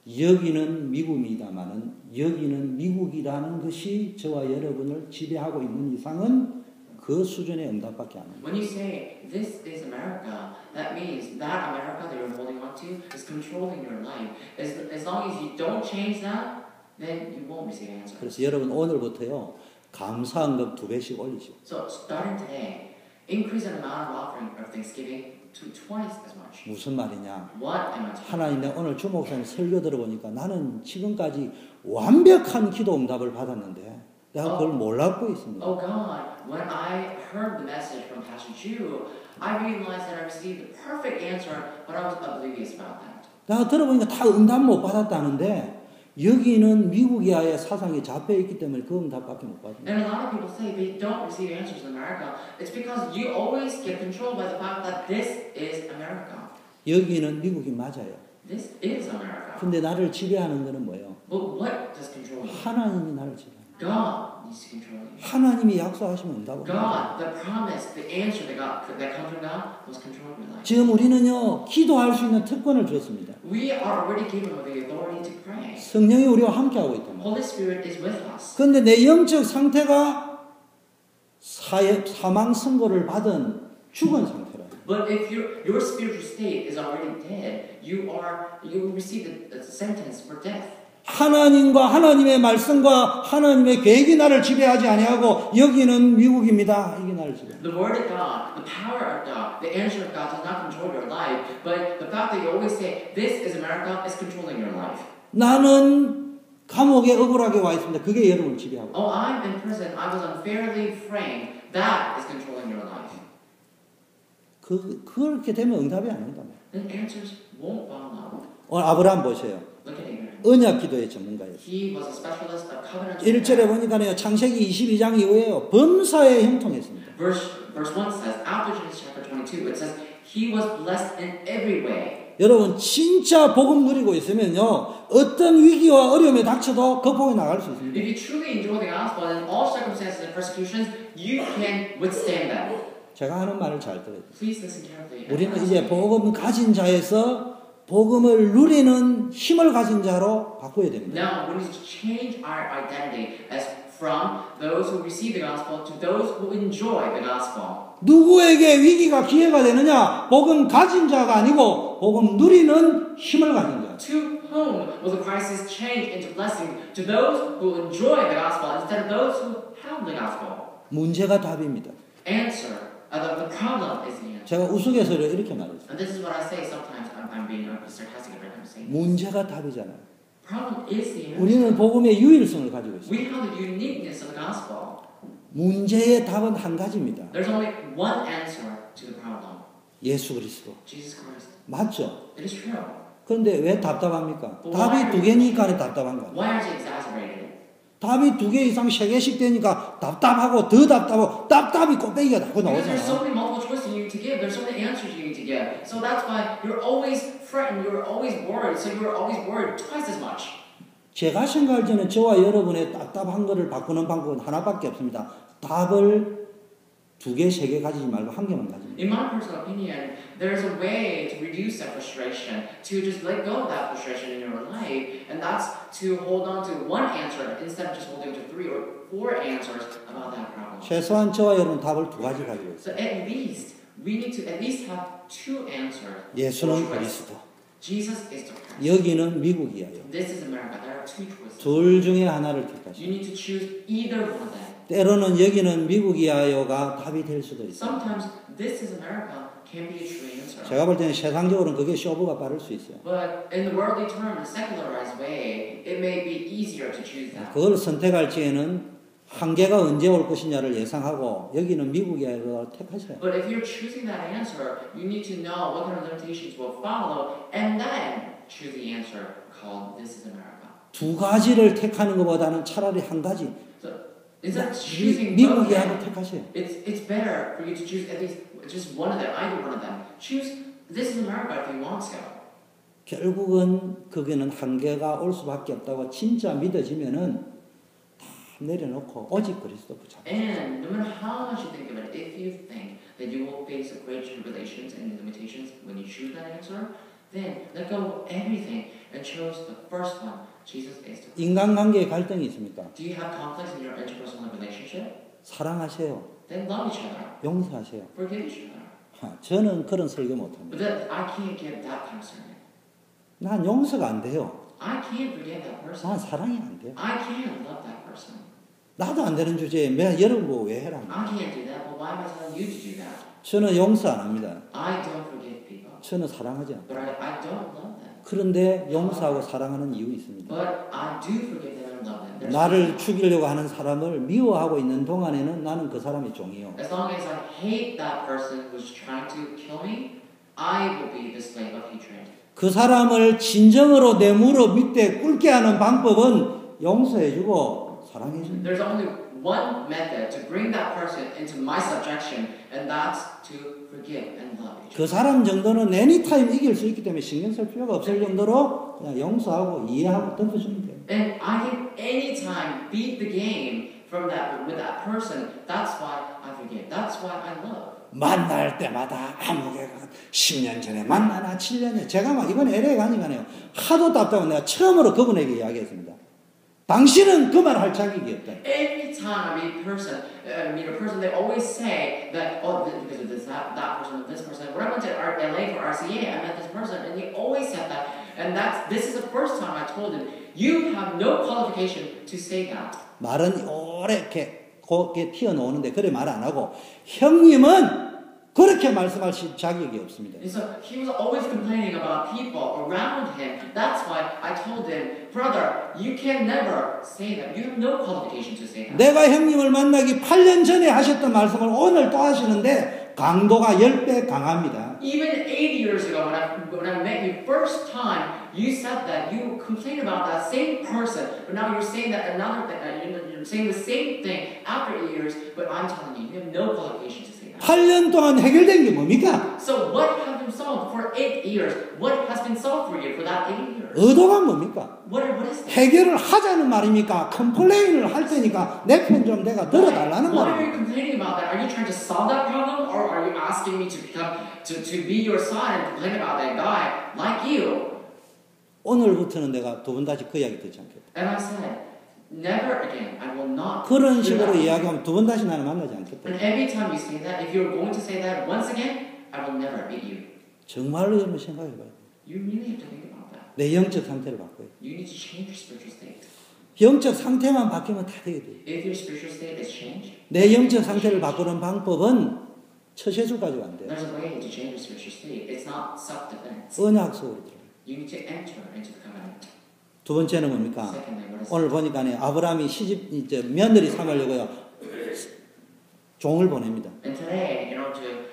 여기는 미국입니다만은 여기는 미국이라는 것이 저와 여러분을 지배하고 있는 이상은 그 수준의 응답밖에 안 합니다. When you say this is America, that means that America that you're holding on to is controlling your life. As long as you don't change that, then you won't receive answers. 그래서 여러분 오늘부터요 감사헌금 2배씩 올리죠. So starting today, increase the amount of offering of Thanksgiving to twice as much. 무슨 말이냐? What am I talking 하나님 내가 오늘 주 목사님 설교 들어보니까 나는 지금까지 완벽한 기도 응답을 받았는데 내가 그걸 몰랐고 있습니다. Oh God, when I heard the message from Pastor Jew, I realized that I received the perfect answer, but I was oblivious about that. 내가 들어보니까 다 응답 못 받았다는데 여기는 미국이야의 사상이 잡혀있기 때문에 그 응답밖에 못 받습니다. And a lot of people say they don't receive answers in America. It's because you always get controlled by the fact that this is America. 여기는 미국이 맞아요. This is America. 근데 나를 지배하는 거는 뭐예요? But what does control you? 하나님이 나를 지배합니다. God needs to control you. 하나님이 약속하시면 온다고. God, the promise, the answer that comes from God was controlling your life. 지금 우리는요 기도할 수 있는 특권을 주었습니다. We are already given the authority to pray. 성령이 우리와 함께하고 있단 말이에요. Holy Spirit is with us. 그런데 내 영적 상태가 사망 선고를 받은 죽은 상태라. But if your spiritual state is already dead, you receive the sentence for death. 하나님과 하나님의 말씀과 하나님의 계획이 나를 지배하지 아니하고 여기는 미국입니다. 이게 나를 지배. The word of God, the power of God, the answer of God does not control your life, but the fact that you always say this is America is controlling your life. 나는 감옥에 억울하게 와 있습니다. 그게 여러분을 지배하고. Oh, I'm in prison. I was unfairly framed. That is controlling your life. 그렇게 되면 응답이 안 온다. Then answers won't follow. 오늘 아브라함 보세요. Look at Abraham. 언약 기도의 전문가였어요. He was a specialist of covenant. 1절에 보니까요. 창세기 22장 이후에요. 범사에 형통했습니다. Verse 1 says, after Genesis chapter 22, it says, he was blessed in every way. 여러분 진짜 복음 누리고 있으면요. 어떤 위기와 어려움에 닥쳐도 극복해 나갈 수 있습니다. If you truly enjoy the gospel in all circumstances and persecutions, you can withstand them. 제가 하는 말을 잘 들어요. Please listen carefully. 우리는 이제 복음 가진 자에서 복음을 누리는 힘을 가진 자로 바꿔야 됩니다. Now, we need to change our identity as from those who receive the gospel to those who enjoy the gospel. 누구에게 위기가 기회가 되느냐? 복음 가진 자가 아니고 복음 누리는 힘을 가진 자. To whom will the crisis change into blessing? To those who enjoy the gospel instead of those who have the gospel. 문제가 답입니다. Answer. The problem is the answer. 제가 우스갯소리로 이렇게 말했어요. And this is what I say sometimes. I'm being sarcastic every time I say. 문제가 답이잖아요. Problem is the answer. 우리는 복음의 유일성을 가지고 있어요. We have the uniqueness of the gospel. 문제의 답은 한 가지입니다. There's only one answer to the problem. 예수 그리스도. Jesus Christ. 맞죠? It is true. 그런데 왜 답답합니까? 답이 두 개니까 답답한 거예요. Why is it exaggerated? 답이 두 개 이상 세 개씩 되니까 답답하고 더 답답하고 답답이 꼬빼기가 자꾸 Because there's so 나오잖아. many multiple choices you need to give. There's so many answers you need to give. So that's why you're always frightened. You're always worried. So you're always worried twice as much. 제가 생각할 때는 저와 여러분의 답답한 거를 바꾸는 방법은 하나밖에 없습니다. 답을 두 개, 세 개 가지지 말고 한 개만 가집니다. In my personal opinion, there's a way to reduce that frustration, to just let go of that frustration in your life, and that's to hold on to one answer instead of just holding to 3 or 4 answers about that problem. 최소한 저와 여러분 답을 두 가지 가지고 있어요. So at least, we need to at least have 2 answers. 예수는 그리스도. Jesus is the Christ. 여기는 미국이에요. This is America. There are 2 choices. 둘 중에 하나를 택하시오. You need to choose either one of them. 때로는 여기는 미국이야요가 답이 될 수도 있어요. Sometimes this is America can be a true answer. 제가 볼 때는 세상적으로는 그게 쇼부가 빠를 수 있어요. But in the worldly term, secularized way, it may be easier to choose that. 그걸 선택할지에는 한계가 언제 올 것이냐를 예상하고 여기는 미국이야요를 택하셔요. But if you're choosing that answer, you need to know what kind of limitations will follow, and then choose the answer called "This is America." 두 가지를 택하는 것보다는 차라리 한 가지 So instead of choosing both, 미국이야요를 택하세요. it's better for you to choose at least just one of them, either one of them. Choose "This is America" if you want to. 결국은 거기는 한계가 올 수밖에 없다고 진짜 믿어지면은 다 내려놓고 오직 그리스도 붙잡아. And no matter how much you think of it, if you think that you will face great tribulations and limitations when you choose that answer, then let go of everything and choose the first one. Jesus is the. 인간관계에 갈등이 있습니까? Do you have conflicts in your interpersonal relationship? 사랑하세요. Then love each other. 용서하세요. Forgive each other. 저는 그런 설교 못합니다. But then I can't give that kind of sermon. 난 용서가 안 돼요. I can't forgive that person. 난 사랑이 안 돼요. I can't love that person. 나도 안 되는 주제에 여러분 뭐 왜 해라. I can't do that. But why am I telling you to do that? 저는 용서 안 합니다. I don't forgive people. 저는 사랑하지 않아요. But I don't love them. 그런데 용서하고 사랑하는 이유 있습니다. But I do forgive them and love them. There's 나를 죽이려고 하는 사람을 미워하고 있는 동안에는 나는 그 사람의 종이요. As long as I hate that person who's trying to kill me, I will be the slave of hatred. 그 사람을 진정으로 내 무릎 밑에 꿇게 하는 방법은 용서해주고 사랑해주는 There's only one method to bring that person into my subjection, and that's to forgive and love each 그 other. 사람 정도는 애니타임 이길 수 있기 때문에 신경 쓸 필요가 없을 정도로 그냥 용서하고 이해하고 던져주면 돼요. And I can anytime beat the game from that with that person. That's why I forgive. That's why I love. 만날 때마다 아무개가 10년 전에 만나나 7년 전에 제가 막 이건 LA 가니까요. 하도 답답하고 내가 처음으로 그분에게 이야기했습니다. 당신은 그 말 할 자격이 없다. Every time I meet a person, they always say that, oh, because of this, that person, this person. When I went to LA for RCA, I met this person, and he always said that. And this is the first time I told him, you have no qualification to say that. 말은 오래게 곱게 튀어나오는데 그래 말 안 하고 형님은 그렇게 말씀하실 자격이 없습니다. And so he was always complaining about people around him. That's why I told him, brother, you can never say that. You have no qualification to say that. 내가 형님을 만나기 8년 전에 하셨던 말씀을 오늘 또 하시는데 강도가 10배 강합니다. Even 8 years ago, when I met you first time, you said that you complained about that same person, but now you're saying that another thing. You're saying the same thing after 8 years, but I'm telling you, you have no qualification to say that. 8년 동안 해결된 게 뭡니까? So what has been solved for 8 years? What has been solved for you for that 8 years? 의도가 뭡니까? What is that? 해결을 하자는 말입니까? 컴플레인을 할 테니까 내 편 좀 내가 들어달라는 Why are 말입니다. you complaining about that? Are you trying to solve that problem, or are you asking me to be your side and complain about that guy like you? 오늘부터는 내가 두 번 다시 그 이야기 듣지 않겠다. And I said, never again. I will not. 그런 do 식으로 that. 이야기하면 두 번 다시 나는 만나지 않겠다. And every time you say that, if you're going to say that once again, I will never meet you. 정말로 여러분 생각해봐요. You really have to think about that. 내 영적 상태를 바꿔요. You need to change your spiritual state. 영적 상태만 바뀌면 다 되게 돼요. If your spiritual state is changed, 내 영적 상태를 바꾸는 방법은 처세술 가지고 안 돼요. there's a way to change your spiritual state. It's not self-defense. 언약 속으로 들어요. You need to enter into the covenant. 두 번째는 뭡니까? Secondly, what is 오늘 보니까 아브라함이 시집 이제 며느리 삼으려고요. 종을 보냅니다. And today, in order to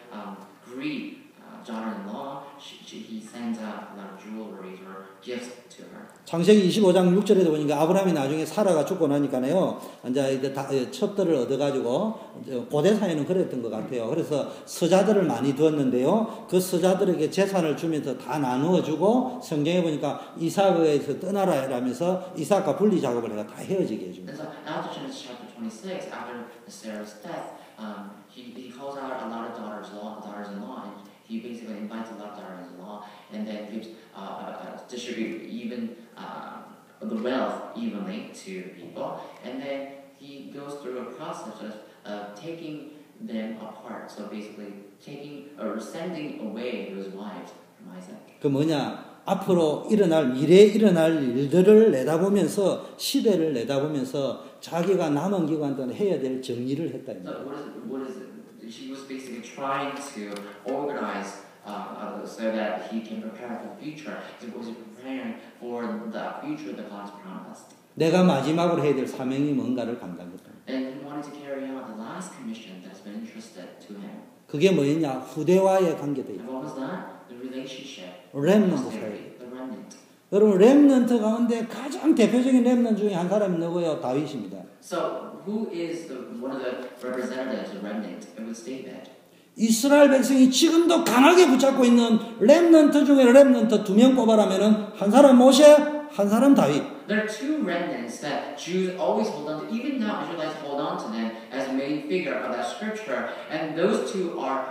greet daughter-in-law, he sends out a lot of jewelry or gifts to her. 창세기 25장 6절에도 보니까 아브라함이 나중에 사라가 죽고 나니까요. 이제 첩들을 얻어가지고 고대 사회는 그랬던 것 같아요. 그래서 서자들을 많이 두었는데요. 그 서자들에게 재산을 주면서 다 나누어주고 성경에 보니까 이삭에서 떠나라 이라면서 이삭과 분리 작업을 해가 다 헤어지게 해줍니다. And so after Genesis chapter 26, after Sarah's death, he calls out a lot of daughters-in-law, and he basically invites a lot of daughters-in-law, and then gives distribute even the wealth evenly to people, and then he goes through a process of taking them apart. So basically, taking or sending away those wives from Isaac. 그 뭐냐? 앞으로 미래에 일어날 일들을 내다보면서 시대를 내다보면서 자기가 남은 기간 동안 해야 될 정리를 했다. So what is it? She was basically trying to organize so that he can prepare for the future. He was preparing for the future that God has promised. 내가 마지막으로 해야 될 사명이 뭔가를 감당했다. And he wanted to carry out the last commission that has been entrusted to him. 그게 뭐였냐? 후대와의 관계다. And what was that? The relationship. 렘넌트 The 사회. remnant. 여러분 렘넌트 가운데 가장 대표적인 렘넌트 중에 한 사람이 누구예요? 다윗입니다. So who is one of the representatives of remnant? It was David. 이스라엘 백성이 지금도 강하게 붙잡고 있는 렘넌트 중에 렘넌트 2명 뽑아라면은 한 사람 모세, 한 사람 다윗. There are two remnants that Jews always hold on to. Even now, Israelites hold on to them as a main figure of that scripture. And those two are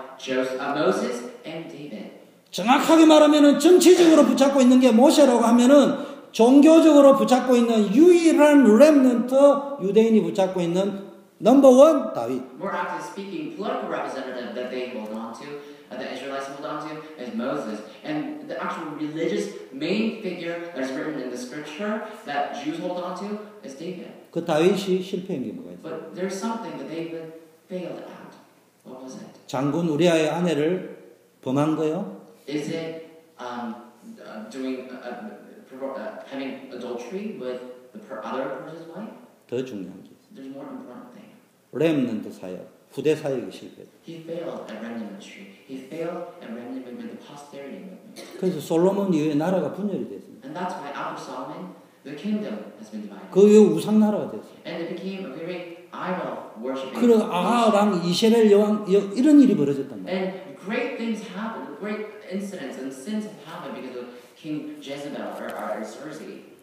Moses and David. 정확하게 말하면은 정치적으로 붙잡고 있는 게 모세라고 하면은 종교적으로 붙잡고 있는 유일한 렘넌트 유대인이 붙잡고 있는 넘버원 다윗. More actively speaking, political representative that they hold on to, that the Israelites hold on to, is Moses. And the actual religious main figure that is written in the scripture that Jews hold on to is David. 그 다윗이 실패한 게 뭐가 있어요? But there's something that David failed at. What was it? 장군 우리아의 아내를 범한 거요? Is it having adultery with the other person's wife? 더 중요한 게 있어요. There's more important thing. 렘넌트 사역, 후대 사역이 실패했다. He failed at remnant ministry. He failed at remnant movement, the posterity movement. 그래서 솔로몬 이후에 나라가 분열이 됐습니다. And that's why after Solomon, the kingdom has been divided. 그 이후 우상 나라가 됐어요. And it became a very idol worshiping. 그리고 아하 왕 이세벨 여왕 이런 일이 벌어졌단 말이에요. And great things happened, great incidents and sins have happened because of King Jezebel or Cersei.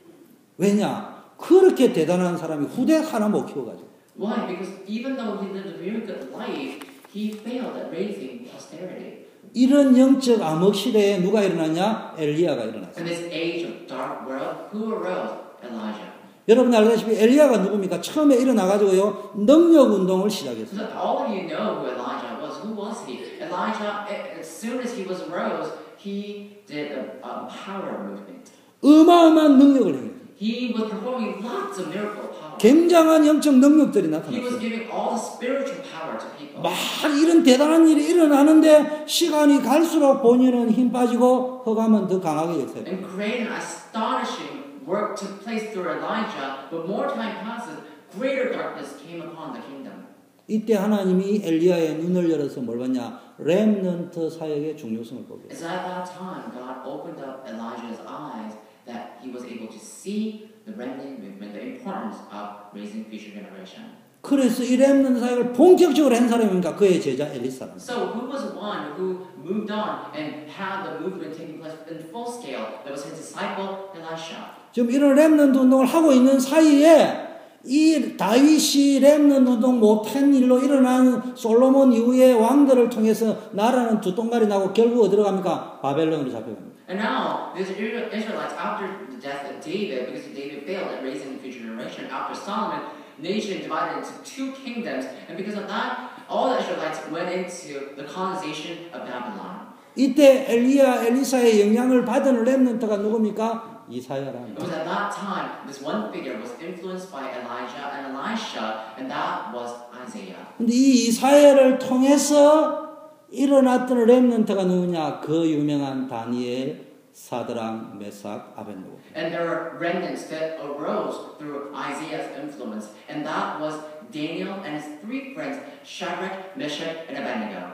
왜냐? 그렇게 대단한 사람이 후대 하나 못 키워가지고. Why? Because even though he lived a very good life, he failed at raising posterity. 이런 영적 암흑 시대에 누가 일어났냐? 엘리야가 일어났어요. In this age of dark world, who arose? Elijah. 여러분 알다시피 엘리야가 누굽니까? 처음에 일어나가지고요 능력 운동을 So 시작했어요. all of you know who Elijah was. Who was he? Elijah, as soon as he was arose, he did a power movement. 어마어마한 능력을 행했어요. He was performing lots of miracle power. 굉장한 영적 능력들이 He was 나타났어요. giving all the spiritual power to people. 막 이런 대단한 일이 일어나는데 시간이 갈수록 본인은 힘 빠지고 허감은 더 강하게 역사해요. And great and astonishing work took place through Elijah, but more time passes, greater darkness came upon the kingdom. 이때 하나님이 엘리야의 눈을 열어서 뭘 봤냐? 렘넌트 사역의 중요성을 보게. It's at that time God opened up Elijah's eyes that he was able to see the remnant movement, the importance of raising future generation. 그래서 이 렘넌트 사역을 본격적으로 한 사람입니까? 그의 제자 엘리사입니다. So who was one who moved on and had the movement taking place in full scale? That was his disciple Elisha. 지금 이런 렘넌트 운동을 하고 있는 사이에 이 다윗이 렘넌트 운동 못한 일로 일어난 솔로몬 이후의 왕들을 통해서 나라는 두 똥갈이 나고 결국 어디로 갑니까? 바벨론으로 잡혀갑니다. And now, the Israelites, after the death of David, because David failed at raising the future generation, after Solomon, nation divided into two kingdoms, and because of that, all the Israelites went into the colonization of Babylon. 이때 엘리사의 영향을 받은 렘넌트가 누굽니까? 이사야라는. It was at that time, this one figure was influenced by Elijah and Elisha, and that was Isaiah. 근데 이 이사야를 통해서 일어났던 렘넌트가 누구냐? 그 유명한 다니엘, 사드랑, 메삭, 아벳느고. And there were remnants that arose through Isaiah's influence, and that was Daniel and his three friends, Shadrach, Meshach, and Abednego.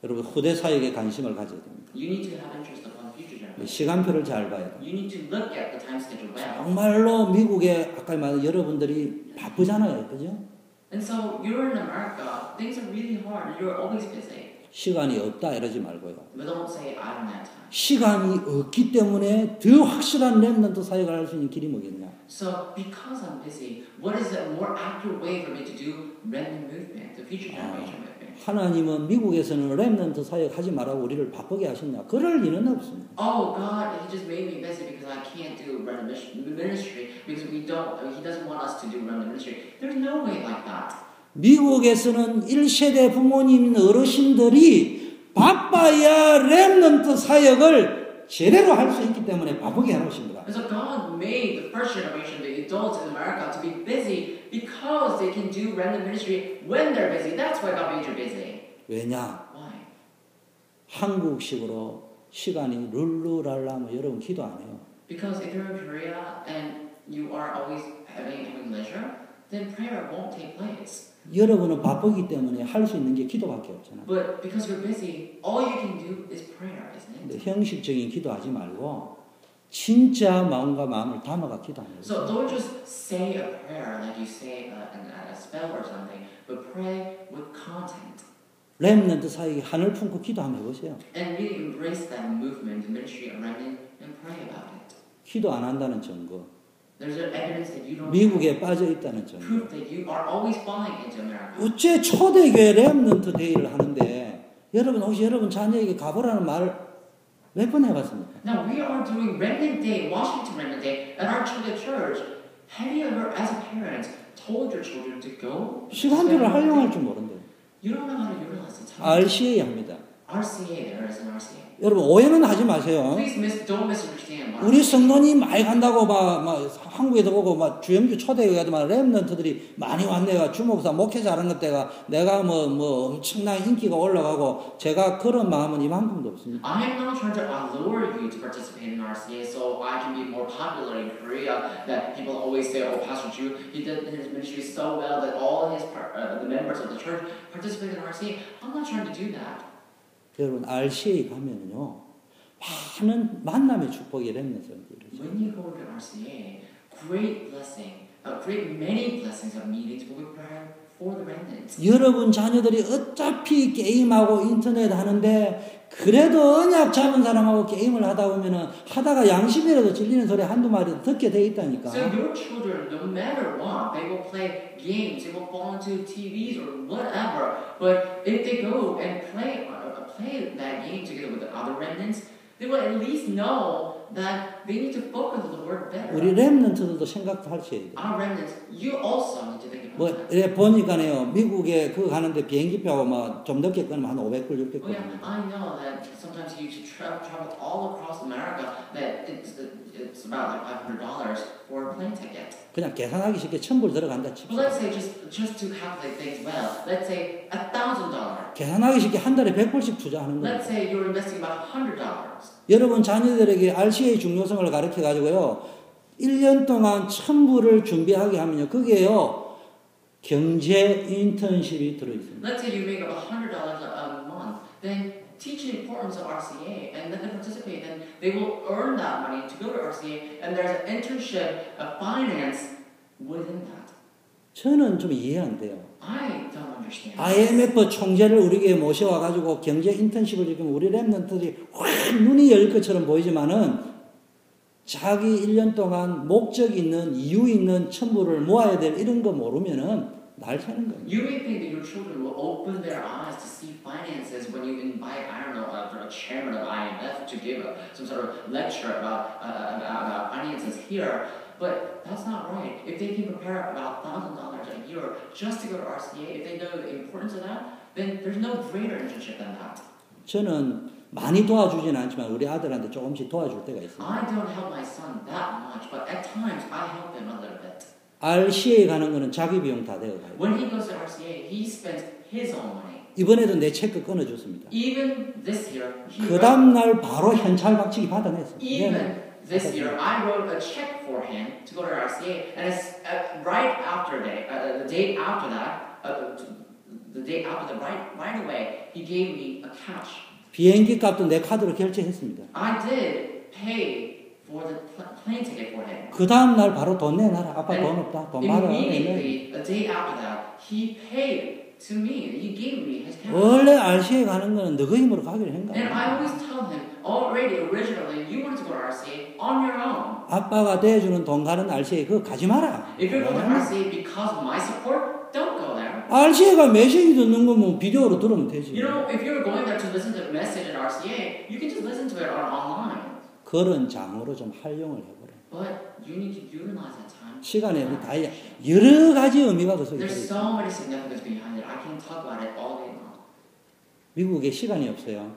여러분 후대 사역에 관심을 가져야 됩니다. You need to have interest upon future generation. 시간표를 잘 봐야 돼요. You need to look at the time schedule well. 정말로 미국에 아까 말한 여러분들이 바쁘잖아요, 그죠? And so you're in America, things are really hard, you're always busy. 시간이 없다 이러지 말고요. But don't say I don't have time. 시간이 없기 때문에 더 확실한 렘넌트 사역을 할 수 있는 길이 뭐겠냐? So because I'm busy, what is a more accurate way for me to do remnant movement, the future generation movement? 하나님은 미국에서는 렘넌트 사역 하지 말라고 우리를 바쁘게 하셨냐? 그럴 일은 없습니다. Oh God, He just made me busy because I can't do remnant ministry because He doesn't want us to do remnant ministry. There's no way like that. 미국에서는 1세대 부모님 어르신들이 바빠야 렘넌트 사역을 제대로 할 수 있기 때문에 바쁘게 해놓으십니다. And so God made the first generation, the adults in America, to be busy because they can do remnant ministry when they're busy. That's why God made you busy. 왜냐? Why? 한국식으로 시간이 룰루랄라면 여러분 기도 안 해요. Because if you're in Korea and you are always having leisure, then prayer won't take place. 여러분은 바쁘기 때문에 할 수 있는 게 기도밖에 없잖아요. But because you're busy, all you can do is prayer, isn't 근데 it? 형식적인 기도하지 말고 진짜 마음과 마음을 담아가 기도하는 So 거예요. don't just say a prayer like you say a spell or something, but pray with content. 렘넌트 사역에 하늘 품고 기도 한번 해보세요. And really embrace that movement, the ministry of remnant, and pray about it. 기도 안 한다는 증거. There's evidence that you don't 미국에 빠져 있다는 증거. prove that you are always falling into America. 어째 초대교회 렘넌트 데이를 하는데 여러분 혹시 여러분 자녀에게 가보라는 말을 몇 번 해봤습니까? Now we are doing Remnant Day, Washington Remnant Day, at our church. Have you ever, as a parent, told your children to go? 시간들을 활용할 줄 모른대요. You don't know how to utilize the time. RCA 합니다. RCA, there is an RCA. 여러분 오해는 하지 마세요. Please don't misunderstand. 우리 성도님 많이 간다고 막 한국에도 보고 막 주영주 초대교회도 렘넌트들이 많이 왔네요. 주목사 목회자 하는 것 때가 내가 뭐 엄청난 인기가 올라가고 제가 그런 마음은 이만큼도 없습니다. I am not trying to allure you to participate in RCA so I can be more popular in Korea. That people always say, "Oh, Pastor Ju, he did his ministry so well that all his the members of the church participated in RCA." I'm not trying to do that. 여러분 RCA 가면은요 많은 만남의 축복이 렘넌트들이 When you go to RCA, great blessing, great many blessings of meetings will be for the remnants. 여러분 자녀들이 어차피 게임하고 인터넷 하는데 그래도 언약 잡은 사람하고 게임을 하다 보면은 하다가 양심이라도 찔리는 소리 한두 마리 듣게 돼 있다니까. So your children, no matter what, they will play games, they will fall into TVs or whatever. But if they go and play that game together with the other remnants, they will at least know that they need to focus on the word better. 우리 랩런트들도 생각하셔야 돼요. Our remnants, you also need to think 뭐 about that. 이래 보니까요 미국에 그거 가는데 비행기표 막 좀 늦게 끊으면 한 500불 600불. Oh yeah, I know that sometimes you should travel all across America. That it's about like $500 for a plane ticket. 그냥 계산하기 쉽게 1000불 들어간다 But 칩시다. let's say just to calculate things well, let's say $1,000. 계산하기 쉽게 한 달에 100불씩 투자하는 거예요. Let's say you're investing about $100. 여러분 자녀들에게 RC의 중요성을 가르쳐 가지고요 1년 동안 1000불을 준비하게 하면요 그게요 경제 인턴십이 들어 있습니다. Let's say you make about $100 a month, then teach the importance of RCA, and then they participate, then they will earn that money to go to RCA, and there's an internship of finance within that. 저는 좀 이해 안 돼요. I don't understand. IMF 총재를 우리에게 모셔와 가지고 경제 인턴십을 지금 우리 랩런트들이 확 눈이 열릴 것처럼 보이지만은 자기 1년 동안 목적 있는 이유 있는 1000불을 모아야 될 이런 거 모르면은 날 새는 거예요. You may think that your children will open their eyes to see finances when you invite, I don't know, a chairman of IMF to give some sort of lecture about finances here, but that's not right. If they can prepare about $1,000 a year just to go to RCA, if they know the importance of that, then there's no greater internship than that. 저는 많이 도와주지는 않지만 우리 아들한테 조금씩 도와줄 때가 있습니다. I don't help my son that much, but at times I help him a little bit. RCA 가는 거는 자기 비용 다 되어 가요. When he goes to RCA, he spends his own money. 이번에도 내 체크 끊어줬습니다. Even this year, 그 다음날 바로 현찰 박치기 받아냈어요. even this year, I wrote a check for him to go to RCA, and it's right after the day after that, the day after the right away, he gave me a cash. 비행기 값도 내 카드로 결제했습니다. I did pay for the plane ticket for him. 그 다음날 바로 돈 내놔라. 아빠 돈 없다. 돈 받아. Immediately, a day after that, he paid to me. He gave me his cash. 원래 RCA 가는 거는 너희 힘으로 가기로 한 And I 거야. always tell him, originally, you wanted to go to RCA on your own. 아빠가 대주는 돈 가는 RCA 그거 가지 마라. If you're going to RCA because of my support, don't go there. RCA가 메시지 듣는 거면 비디오로 들으면 되지. You know, if you're going there to listen to the message in RCA, you can just listen to it online. 그런 장으로 좀 활용을 해보래. But you need to utilize that time. 시간에 다 여러 가지 의미가 그 속에 There's 있어요. so many significance behind it. I can talk about it all day long. 미국에 시간이 없어요.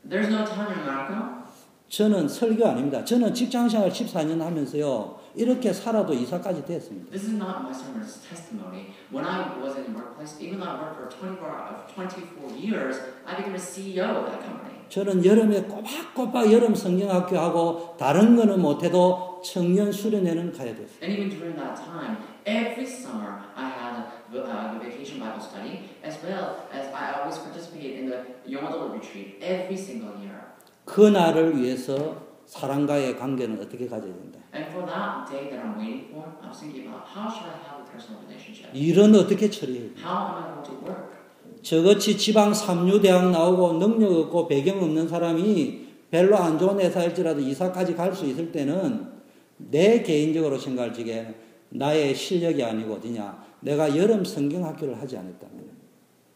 There's no time in America. 저는 설교 아닙니다. 저는 직장생활 14년 하면서요. 이렇게 살아도 이사까지 됐습니다. This is not my sermon's testimony. When I was in the workplace, even though I worked for 24 years, I became a CEO of that company. 저는 여름에 꼬박꼬박 여름 성경학교하고 다른 거는 못해도 청년 수련회는 가야 됐어요. And even during that time, every summer I had the vacation Bible study, as well as I always participated in the young adult retreat every single year. 그 날을 위해서 사람과의 관계는 어떻게 가져야 된다. And for that day that I'm waiting for, I was thinking about how should I have a personal relationship? 일은 어떻게 처리해야 돼. How am I going to work? 저같이 지방 3류 대학 나오고 능력 없고 배경 없는 사람이 별로 안 좋은 회사일지라도 이사까지 갈 수 있을 때는 내 개인적으로 생각할 적에 나의 실력이 아니고 어디냐. 내가 여름 성경학교를 하지 않았다면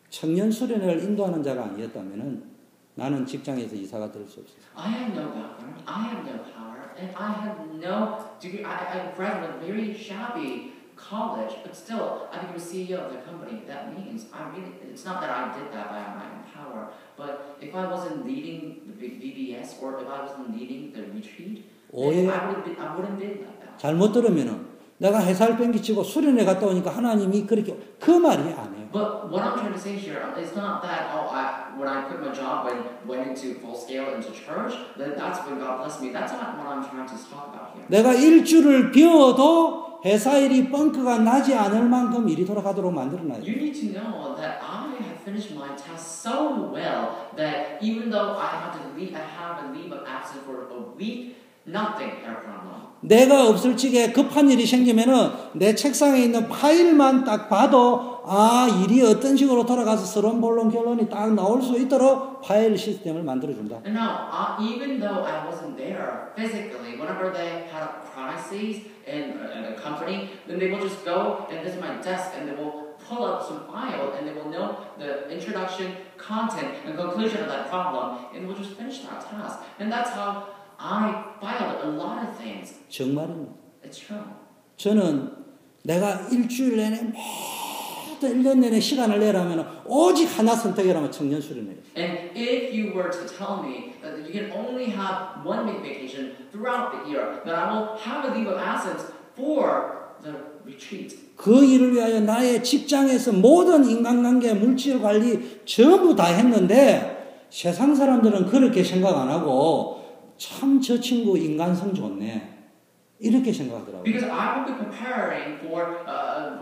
청년 수련회를 인도하는 자가 아니었다면 나는 직장에서 이사가 될 수 없었어요. I have no background, I have no power, and I have no degree. I graduated a very shabby college, but still, I became a CEO of the company. That means it's not that I did that by my own power, but if I wasn't leading the VBS or if I wasn't leading the retreat, then I wouldn't been like that. 잘못 들으면은 내가 회사를 뺑기치고 수련회 갔다 오니까 하나님이 그렇게 그 말이 아니에요. But what I'm trying to say here is not that when I quit my job and went into full scale into church, then that's when God blessed me. That's not what I'm trying to talk about here. 내가 일주를 비워도 회사 일이 뻥크가 나지 않을 만큼 일이 돌아가도록 만들어놔요. You need to know that I have finished my task so well that even though I have a leave of absence for a week, nothing had a problem. 내가 없을 적에 급한 일이 생기면은 내 책상에 있는 파일만 딱 봐도 일이 어떤 식으로 돌아가서 서론본론 결론이 딱 나올 수 있도록 파일 시스템을 만들어준다. And now, even though I wasn't there physically, whenever they had a crisis in a company, then they will just go and visit my desk and they will pull up some file and they will know the introduction, content, and conclusion of that problem, and we'll just finish that task. And that's how I filed a lot of things. 정말입니다. It's true. 저는 내가 일주일 내내 모든 1년 내내 시간을 내라면 오직 하나 선택이라면 청년 수련회예요. And if you were to tell me that you can only have one big vacation throughout the year, then I will have a leave of absence for the retreat. 그 일을 위하여 나의 직장에서 모든 인간관계, 물질 관리 전부 다 했는데 세상 사람들은 그렇게 생각 안 하고 참 저 친구 인간성 좋네. 이렇게 생각하더라고요. Because I will be preparing for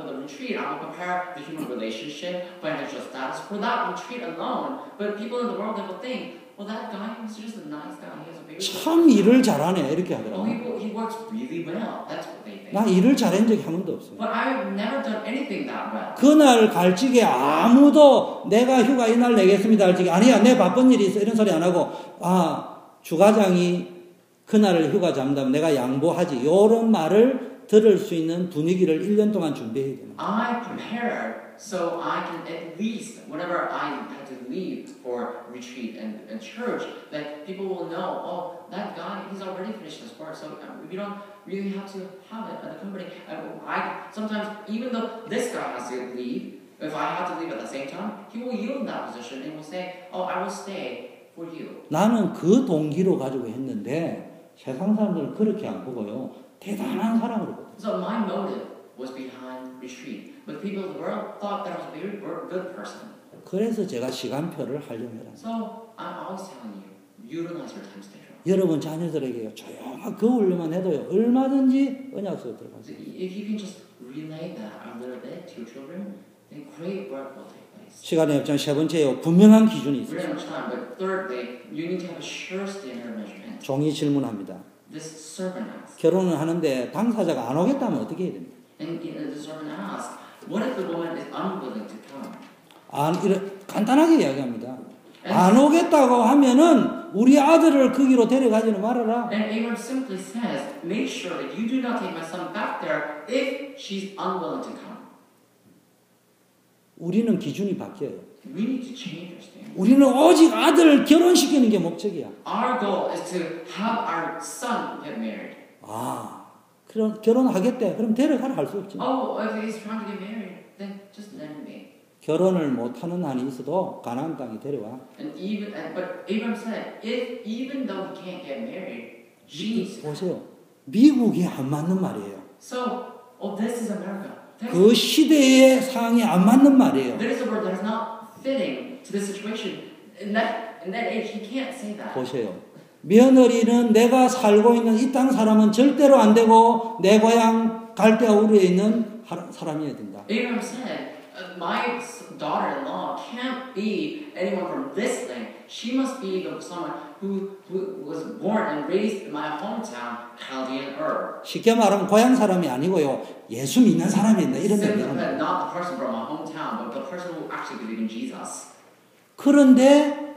the retreat. I will prepare the human relationship, financial status for that retreat alone. But people in the world, they will think, well, that guy is just a nice guy. He has a very 참 일을 잘하네. 이렇게 하더라고요. he works really well. That's what they think. 나 일을 잘한 적이 한 번도 없어요. But I've never done anything that well. 그날 갈 적에 아무도 내가 휴가 이날 내겠습니다 할 적에 아니야 내 바쁜 일이 있어 이런 소리 안 하고 주과장이 그날을 휴가 잡는다면 내가 양보하지 이런 말을 들을 수 있는 분위기를 1년 동안 준비해야 됩니다. I prepared so I can at least, whenever I had to leave for retreat and church, that people will know, oh, that guy, he's already finished his work, so we don't really have to have it at the company. Sometimes, even though this guy has to leave, if I have to leave at the same time, he will yield that position and will say, oh, I will stay for you. 나는 그 동기로 가지고 했는데 세상 사람들은 그렇게 안 보고요. 대단한 사람으로 보고. So my motive was behind retreat. But people of the world thought that I was a very good person. 그래서 제가 시간표를 활용해라. So I'm always telling you, utilize your time schedule. 여러분 자녀들에게 조용한 그 훈련만 해도요. 얼마든지 언약속에 들어가세요. If you can just relay that a little bit to your children, then great work will take place. 시간이 없지만 세 번째요. 분명한 기준이 We don't 있어요. have much time, but thirdly, you need to have a sure standard measurement. 종이 질문합니다. This servant asks, 결혼을 하는데 당사자가 안 오겠다면 어떻게 해야 됩니까? and the servant asks, what if the woman is unwilling to come? 간단하게 이야기합니다. 안 오겠다고 하면은 우리 아들을 거기로 데려가지는 말아라. And Abraham simply says, make sure that you do not take my son back there if she's unwilling to come. 우리는 기준이 바뀌어요. We need to change our standard. 우리는 오직 아들을 결혼시키는 게 목적이야. Our goal is to have our son get married. 그럼 결혼하겠대. 그럼 데려가라 할 수 없지. Oh, if he's trying to get married, then just let him be. 결혼을 못하는 한이 있어도 가나안 땅에 데려와. But Abraham said, even though he can't get married, she needs to. 보세요. 미국이 안 맞는 말이에요. So, this is America. 그 시대의 상황이 안 맞는 말이에요. There is a word that is not fitting to this situation. In that age, he can't say that. 보세요. 며느리는 내가 살고 있는 이 땅 사람은 절대로 안 되고 내 고향 갈대아우르에 있는 사람이어야 된다. Abraham said, my daughter-in-law can't be anyone from this land. She must be someone who was born and raised in my hometown, Chaldean Ur. 쉽게 말하면 고향 사람이 아니고요. 예수 믿는 사람이다. 이런 얘기입니다. Not the person from my hometown, but the person who actually believed in Jesus. 그런데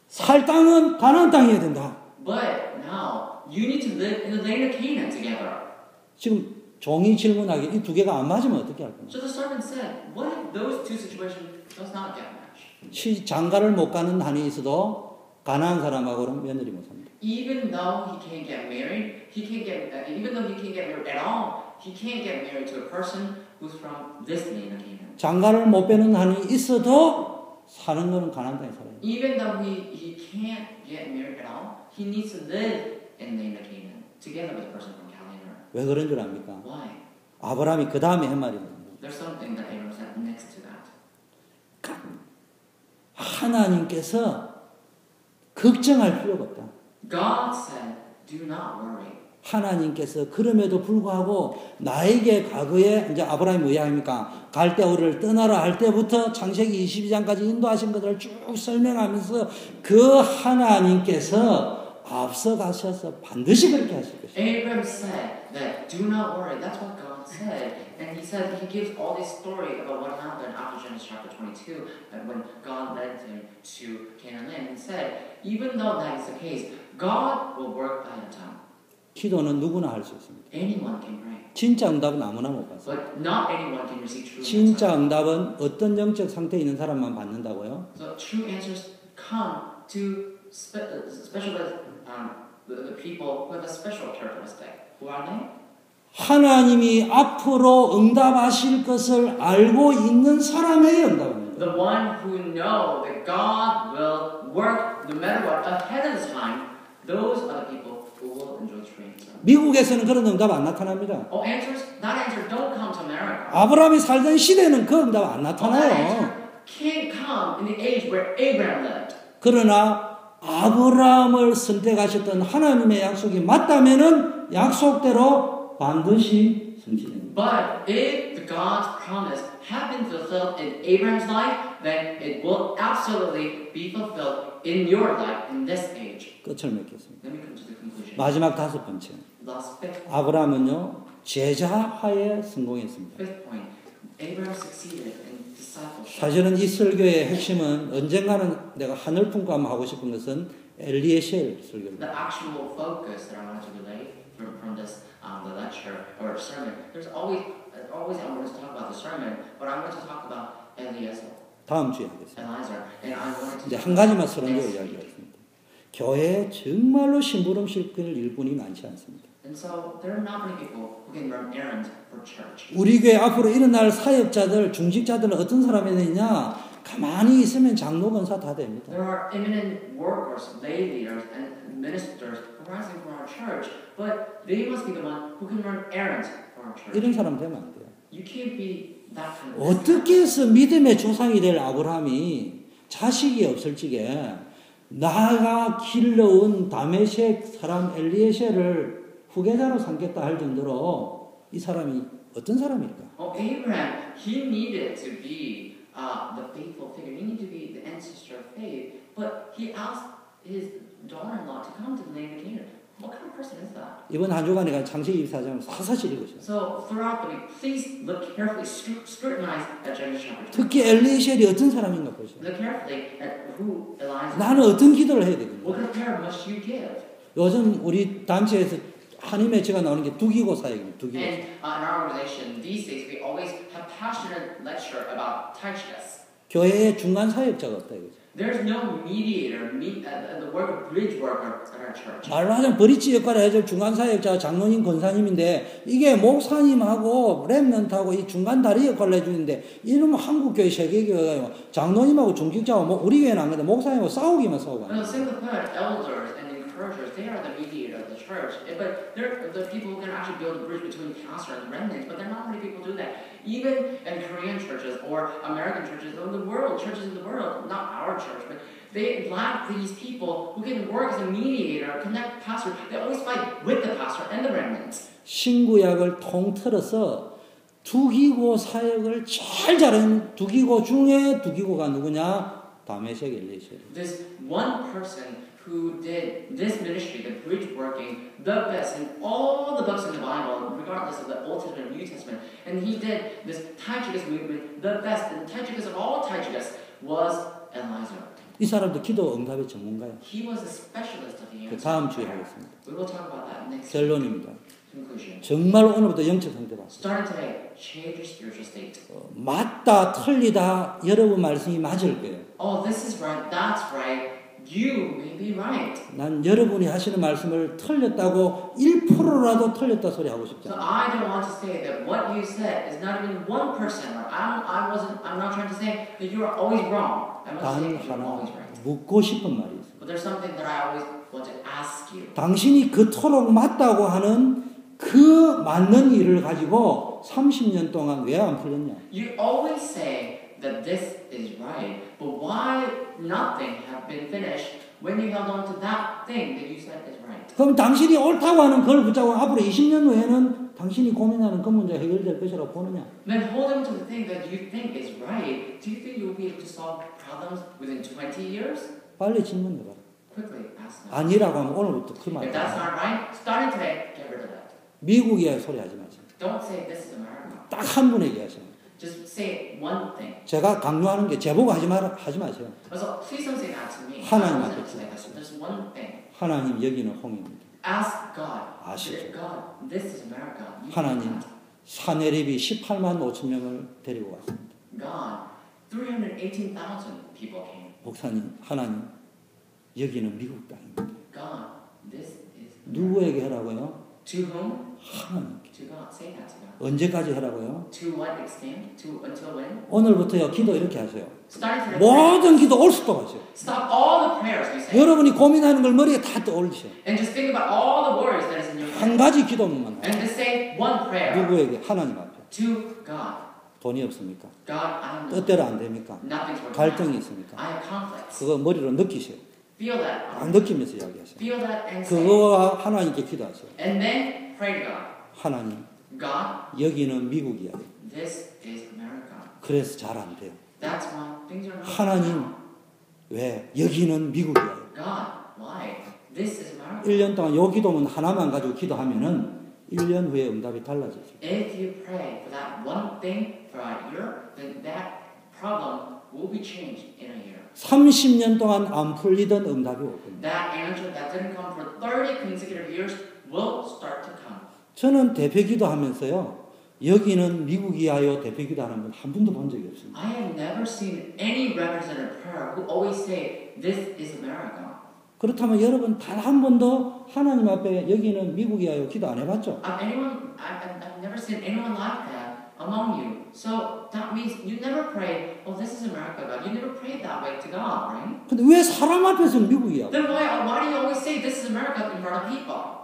살 땅은 가나안 땅이어야 된다. But now you need to live in the land of Canaan together. 지금 종이 질문하기 이 두 개가 안 맞으면 어떻게 할 겁니까? So the servant said, what if those two situations does not get matched? 장가를 못 가는 한이 있어도 가나안 사람하고는 며느리 못 삽니다. Even though he can't get married, even though he can't get married at all, he can't get married to a person who's from this land of Canaan. 장가를 못 빼는 한이 있어도 사는 거는 가나안 땅에 살아요. Even though he can't get married at all, he needs to live in the land of Canaan together with a person from Chaldean Ur. 왜 그런 줄 압니까? Why? 아브라함이 그 다음에 한 말입니다. There's something that Abraham said next to that. 하나님께서 걱정할 필요가 없다. God said, do not worry. 하나님께서 그럼에도 불구하고 나에게 과거에 이제 아브라함이 뭐 이야기합니까? 갈대아우르를 떠나라 할 때부터 창세기 22장까지 인도하신 것들을 쭉 설명하면서 그 하나님께서 앞서가셔서 반드시 그렇게 하실 것입니다. Abraham said that do not worry. That's what God said. And he said he gives all this story about what happened after Genesis chapter 22, and when God led him to Canaan land. And said, even though that is the case, God will work ahead of time. 기도는 누구나 할 수 있습니다. Anyone can pray. 진짜 응답은 아무나 못 받습니다. But not anyone can receive true 진짜 answers. 응답은 어떤 영적 상태에 있는 사람만 받는다고요? So true answers come to the people who have a special characteristic. Who are they? 하나님이 앞으로 응답하실 것을 알고 있는 사람의 응답입니다. The one who know that God will work no matter what ahead of time. Those are the people who will enjoy true answers. 미국에서는 그런 응답 안 나타납니다. Oh, answers? That answer don't come to America. 아브라함이 살던 시대는 그 응답 안 Oh, that 나타나요. answer can't come in the age where Abraham lived. 그러나 아브라함을 선택하셨던 하나님의 약속이 맞다면은 약속대로 반드시 성취됩니다. But if the God's promise have been fulfilled in Abraham's life, then it will absolutely be fulfilled in your life in this age. 끝을 맺겠습니다. Let me come to the conclusion. 마지막 다섯 번째. Last fifth 아브라함은요 제자화에 성공했습니다. point. Abraham succeeded in discipleship. 사실은 이 설교의 핵심은 언젠가는 내가 하늘 품고 한번 하고 싶은 것은 엘리에셀 설교입니다. The actual focus that I wanted to relay from this the lecture or sermon. There's always I want to talk about the sermon, but I want to talk about Eliezer, 다음 주에 하겠습니다. Eliezer, and I wanted to. 근데 한 가지만 설교 이야기하겠습니다. 교회에 정말로 심부름 실 일꾼이 많지 않습니다. And so there are not many people who can run errands for church. 우리 교회 앞으로 일어날 사역자들, 중직자들은 어떤 사람이 되느냐? 가만히 있으면 장로 권사 다 됩니다. There are eminent workers, lay leaders, and ministers arising for our church, but they must be the one who can run errands for our church. 이런 사람 되면 안 돼요. You can't be that kind of. 어떻게 해서 믿음의 조상이 될 아브라함이 자식이 없을 적에 나가 길러온 다메섹 사람 엘리에셀을 후계자로 삼겠다 할 정도로 이 사람이 어떤 사람일까? Oh, Abraham, he needed to be the faithful figure. He needed to be the ancestor of faith. But he asked his daughter-in-law to come to the land of Canaan. What kind of person is that? 이번 한 주간에 창세기 24장을 사사시 읽으세요. So throughout the week, please look carefully, scrutinize at Genesis chapter 2. 특히 엘리에셀이 어떤 사람인가 보세요. Look carefully at who Elijah is. 나는 어떤 기도를 해야 되겠냐. What kind of prayer must you give? 요즘 우리 단체에서 한임의 제가 나오는 게 두기고 사역입니다. 두기고. And in our organization, these days, we always have passionate lecture about Tychicus. 교회에 중간 사역자가 없다 이거죠. There's no mediator, the work of bridge worker at our church. 말로 하자면 브릿지 역할을 해줄 중간 사역자가 장로님, 권사님인데 이게 목사님하고 렘넌트하고 이 중간 다리 역할을 해주는데 이러면 한국교회, 세계교회가 장로님하고 중직자하고 뭐 우리 교회는 안 그런데 목사님하고 싸우기만 싸우고. No, simply put, elders and encouragers, they are the mediator of the church. But they're the people who can actually build a bridge between pastor and remnants. But there are not many people do that. Even in Korean churches or American churches or the world, churches in the world, not our church, but they lack these people who can work as a mediator, connect pastor. They always fight with the pastor and the remnants. 신구약을 통틀어서 두기고 사역을 제일 잘하는 두기고 중에 두기고가 누구냐? 다메섹 엘리에셀. This one person who did this ministry, the bridge working, the best in all the books in the Bible, regardless of the Old Testament and New Testament. And he did this Tychicus movement, the best. And Tychicus of all Tychicus was Eliezer. 이 사람도 기도 응답의 전문가예요. He was a specialist of the answer. 다음 주에 하겠습니다. We will talk about that next 결론입니다. conclusion. 정말 오늘부터 영적 상태 봐. Starting today, change your spiritual state. 맞다, 틀리다, 여러분 말씀이 맞을 거예요. Oh, this is right, that's right. You may be right. 난 여러분이 하시는 말씀을 틀렸다고 1%라도 틀렸다 소리 하고 싶지 So 않아요. I don't want to say that what you said is not even 1% right. I'm not trying to say that you are always wrong. I'm not 단 saying that you're 하나 always right. 묻고 싶은 말이 있어요. But there's something that I always want to ask you. 당신이 그토록 맞다고 하는 그 맞는 일을 가지고 30년 동안 왜 안 풀렸냐? You always say that this is right, but why nothing have been finished when you held on to that thing that you said is right? 그럼 당신이 옳다고 하는 그걸 붙잡고 앞으로 20년 후에는 당신이 고민하는 그 문제가 해결될 것이라고 보느냐? Then holding to the thing that you think is right, do you think you'll be able to solve problems within 20 years? 빨리 질문해봐. quickly ask them. 아니라고 하면 오늘부터 그 말. If that's not right, starting today, get rid of that. 미국이야 소리 하지 마세요. Don't say this is America. 딱 한 분에게 하세요. Just say one thing. 제가 강요하는 게 제보고 하지 마세요. So please don't say that to me. 하나님 I 앞에 wasn't saying that. There's one thing. 하나님 여기는 홍해입니다. Ask God. 아시죠? God, this is America. You 하나님 do that. 사내립이 18만 5천 명을 데리고 왔습니다. God, 318,000 people came. 목사님, 하나님 여기는 미국 땅입니다. God, this is 누구에게 하라고요? to whom? 하나님. To God. Say that to God. 언제까지 하라고요? To what extent? To until when? 오늘부터요 기도 이렇게 하세요. Starting today. 모든 기도 올수도 하세요. Stop all the prayers you say. 여러분이 고민하는 걸 머리에 다 떠올리세요. And just think about all the worries that is in your 한 head. 가지 기도만 하세요. And just say one prayer. 누구에게? 하나님 앞에. To God. 돈이 없습니까? God, I am 뜻대로 안 됩니까? nothing's working. 갈등이 있습니까? I have conflicts. 그거 머리로 느끼세요. Feel that. 안 느끼면서 이야기하세요. Feel that and say. 그거와 하나님께 기도하세요. And then pray to God. 하나님, God, 여기는 미국이야. this is America. 그래서 잘 안 돼요. That's why things are not 하나님, 왜? 여기는 미국이야. God, why? This is America. 1년 동안 요 기도문 하나만 가지고 기도하면은 1년 후에 응답이 달라져요. If you pray for that one thing for a year, then that problem will be changed in a year. 30년 동안 안 풀리던 응답이 올 겁니다. That answer that didn't come for 30 consecutive years will start to come. 저는 대표 기도하면서요. 여기는 미국이야요 대표 기도하는 분 한 분도 본 적이 없습니다. I have never seen any representative prayer who always say, this is America. 그렇다면 여러분 단 한 번도 하나님 앞에 여기는 미국이야요 기도 안 해봤죠? I've never seen anyone like that among you. So that means you never prayed, oh, this is America, God. You never prayed that way to God, right? 근데 왜 사람 앞에서는 미국이야? Then why do you always say this is America in front of people?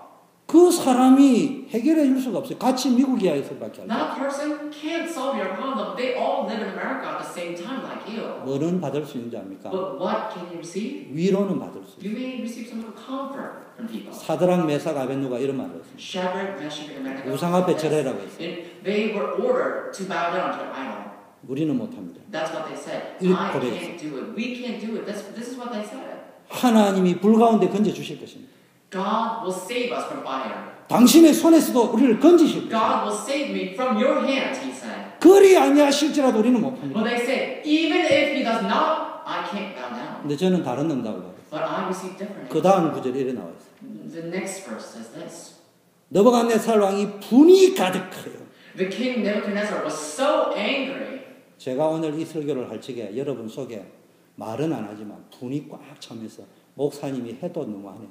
그 사람이 해결해 줄 수가 없어요. 같이 미국이야에서밖에 안 돼요. That person can't solve your problem. They all live in America at the same time like you. 뭐는 받을 수 있는지 압니까? But what can you receive? 위로는 받을 수 있어요. You may receive some comfort from people. 사드락 메삭 아벤누가 이런 말을 했습니다. Shadrach, Meshach, and Abednego. 우상 앞에 절해라고 했어요. They were ordered to bow down to an idol. 우리는 못합니다. That's what they said. 이 I 고백. can't do it. We can't do it. This is what they said. 하나님이 불 가운데 건져 주실 것입니다. God will save us from fire. 당신의 손에서도 우리를 건지실 것입니다. God will save me from your hands, he said. 그리 아니하실지라도 우리는 못합니다. But they say, even if he does not, I can't bow down. 근데 저는 다른 응답을 받았어요. But I receive different. 그 다음 구절에 이래 나와 있어요. The next verse says this. 느부갓네살 왕이 분이 가득하여. The king Nebuchadnezzar was so angry. 제가 오늘 이 설교를 할 적에 여러분 속에 말은 안 하지만 분이 꽉 차면서 목사님이 해도 너무하네.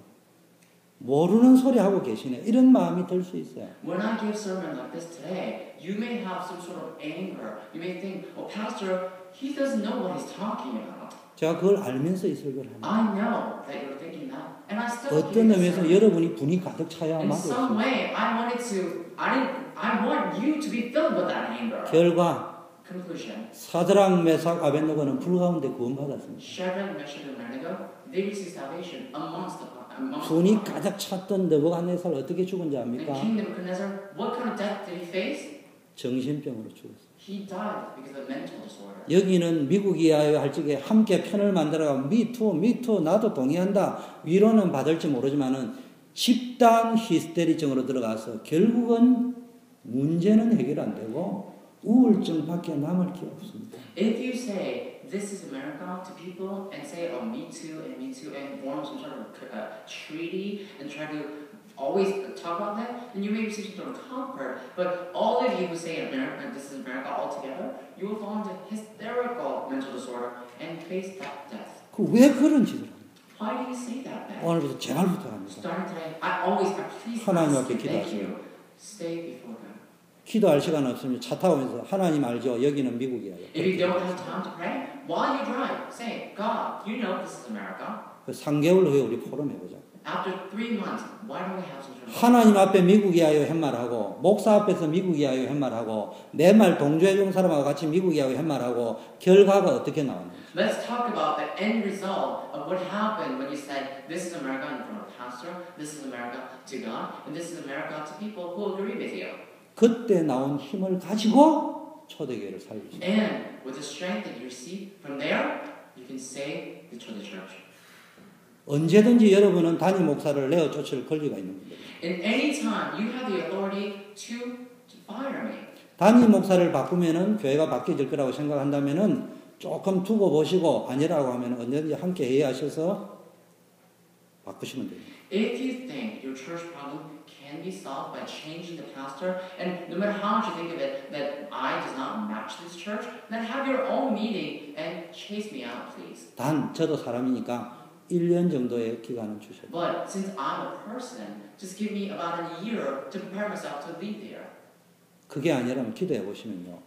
모르는 소리 하고 계시네. 이런 마음이 들 수 있어요. When I give sermon like this today, you may have some sort of anger. You may think, oh, pastor, he doesn't know what he's talking about. 제가 그걸 알면서 이 설교를 합니다. I know that you're thinking that, and I still 어떤 give 의미에서 sermon. 여러분이 분이 가득 차야 In 말이 some 없어요. way, I want you to be filled with that anger. 결과 Conclusion. 사드락 메삭 아벤누고는 불 가운데 구원받았습니다. Shadrach, Meshach, and Abednego, they received salvation amongst the 분이 가득 찼던 느부갓네살 어떻게 죽은지 And 압니까? King Nebuchadnezzar, what kind of death did he face? 정신병으로 죽었어요. He died because of mental disorder. 여기는 미국이야요 할 적에 함께 편을 만들어가 미투 나도 동의한다 위로는 받을지 모르지만은 집단 히스테리증으로 들어가서 결국은 문제는 해결 안 되고 우울증밖에 남을 게 없습니다. If you say this is America to people and say oh me too and form some sort of treaty and try to always talk about that, then you may receive some sort of comfort. But all of you who say America, this is America altogether, you will fall into hysterical mental disorder and face that death. 그 왜 그런 짓을 합니까? Why do you say that then? 오늘부터 제발부터 합니다. Starting today, please 하나님 ask, 앞에 thank 기도하세요. you. Stay before God. 기도할 시간 없으면 차 타고 오면서 하나님 알죠? 여기는 미국이야. If you don't have time to pray, while you drive, say, God, you know this is America. 3개월 후에 우리 포럼 해보자. After 3 months, why don't we have some sort of 하나님 앞에 미국이야요 햇말하고 목사 앞에서 미국이야요 햇말하고 내 말 동조해 준 사람하고 같이 미국이야요 햇말하고 결과가 어떻게 나오는지. Let's talk about the end result of what happened when you said, this is America in front of pastor, this is America to God, and this is America to people who agree with you. 그때 나온 힘을 가지고 초대교회를 살릴 수 있어요. And with the strength that you receive from there, you can save the church. 언제든지 여러분은 담임 목사를 내어 쫓을 권리가 있는 겁니다. In any time, you have the authority to fire me. 담임 목사를 바꾸면은 교회가 바뀌어질 거라고 생각한다면은 조금 두고 보시고 아니라고 하면 언제든지 함께 회의하셔서 바꾸시면 됩니다. If you think your church problem can be solved by changing the pastor, and no matter how much you think of it that I does not match this church, then have your own meeting and chase me out, please. 단 저도 사람이니까 1년 정도의 기간을 주셔야 돼요. But since I'm a person, just give me about a year to prepare myself to lead there. 그게 아니라면 기도해 보시면요.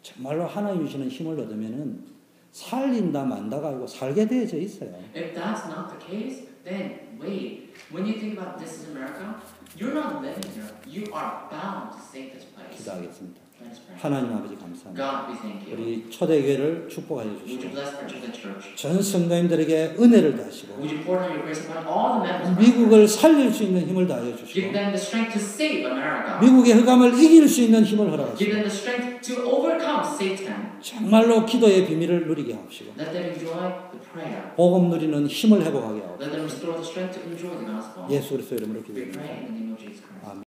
정말로 하나님 주시는 힘을 얻으면은 살린다 만다가 아니고 살게 되어져 있어요. If that's not the case, then wait. When you think about this is America, you're not living here. You are bound to save this place. 기도하겠습니다. Let's pray. 하나님 아버지 감사합니다. God, we thank you. 우리 초대교회를 축복하여 Would you 주시고 bless our church? 전 성도님들에게 은혜를 다하시고 Would you pour out your grace upon all the members? 미국을 살릴 수 있는 힘을 다하여 Give 주시고 them the strength to save America. 미국의 흑암을 이길 수 있는 힘을 Give 허락하시고 them the strength to overcome Satan. 정말로 기도의 비밀을 누리게 하옵시고 Let them enjoy the prayer. 복음 누리는 힘을 회복하게 Let 하옵시고 them restore the strength to enjoy the gospel. 예수 그리스도 이름으로 We 기도합니다. pray in the name of Jesus Christ. 아멘.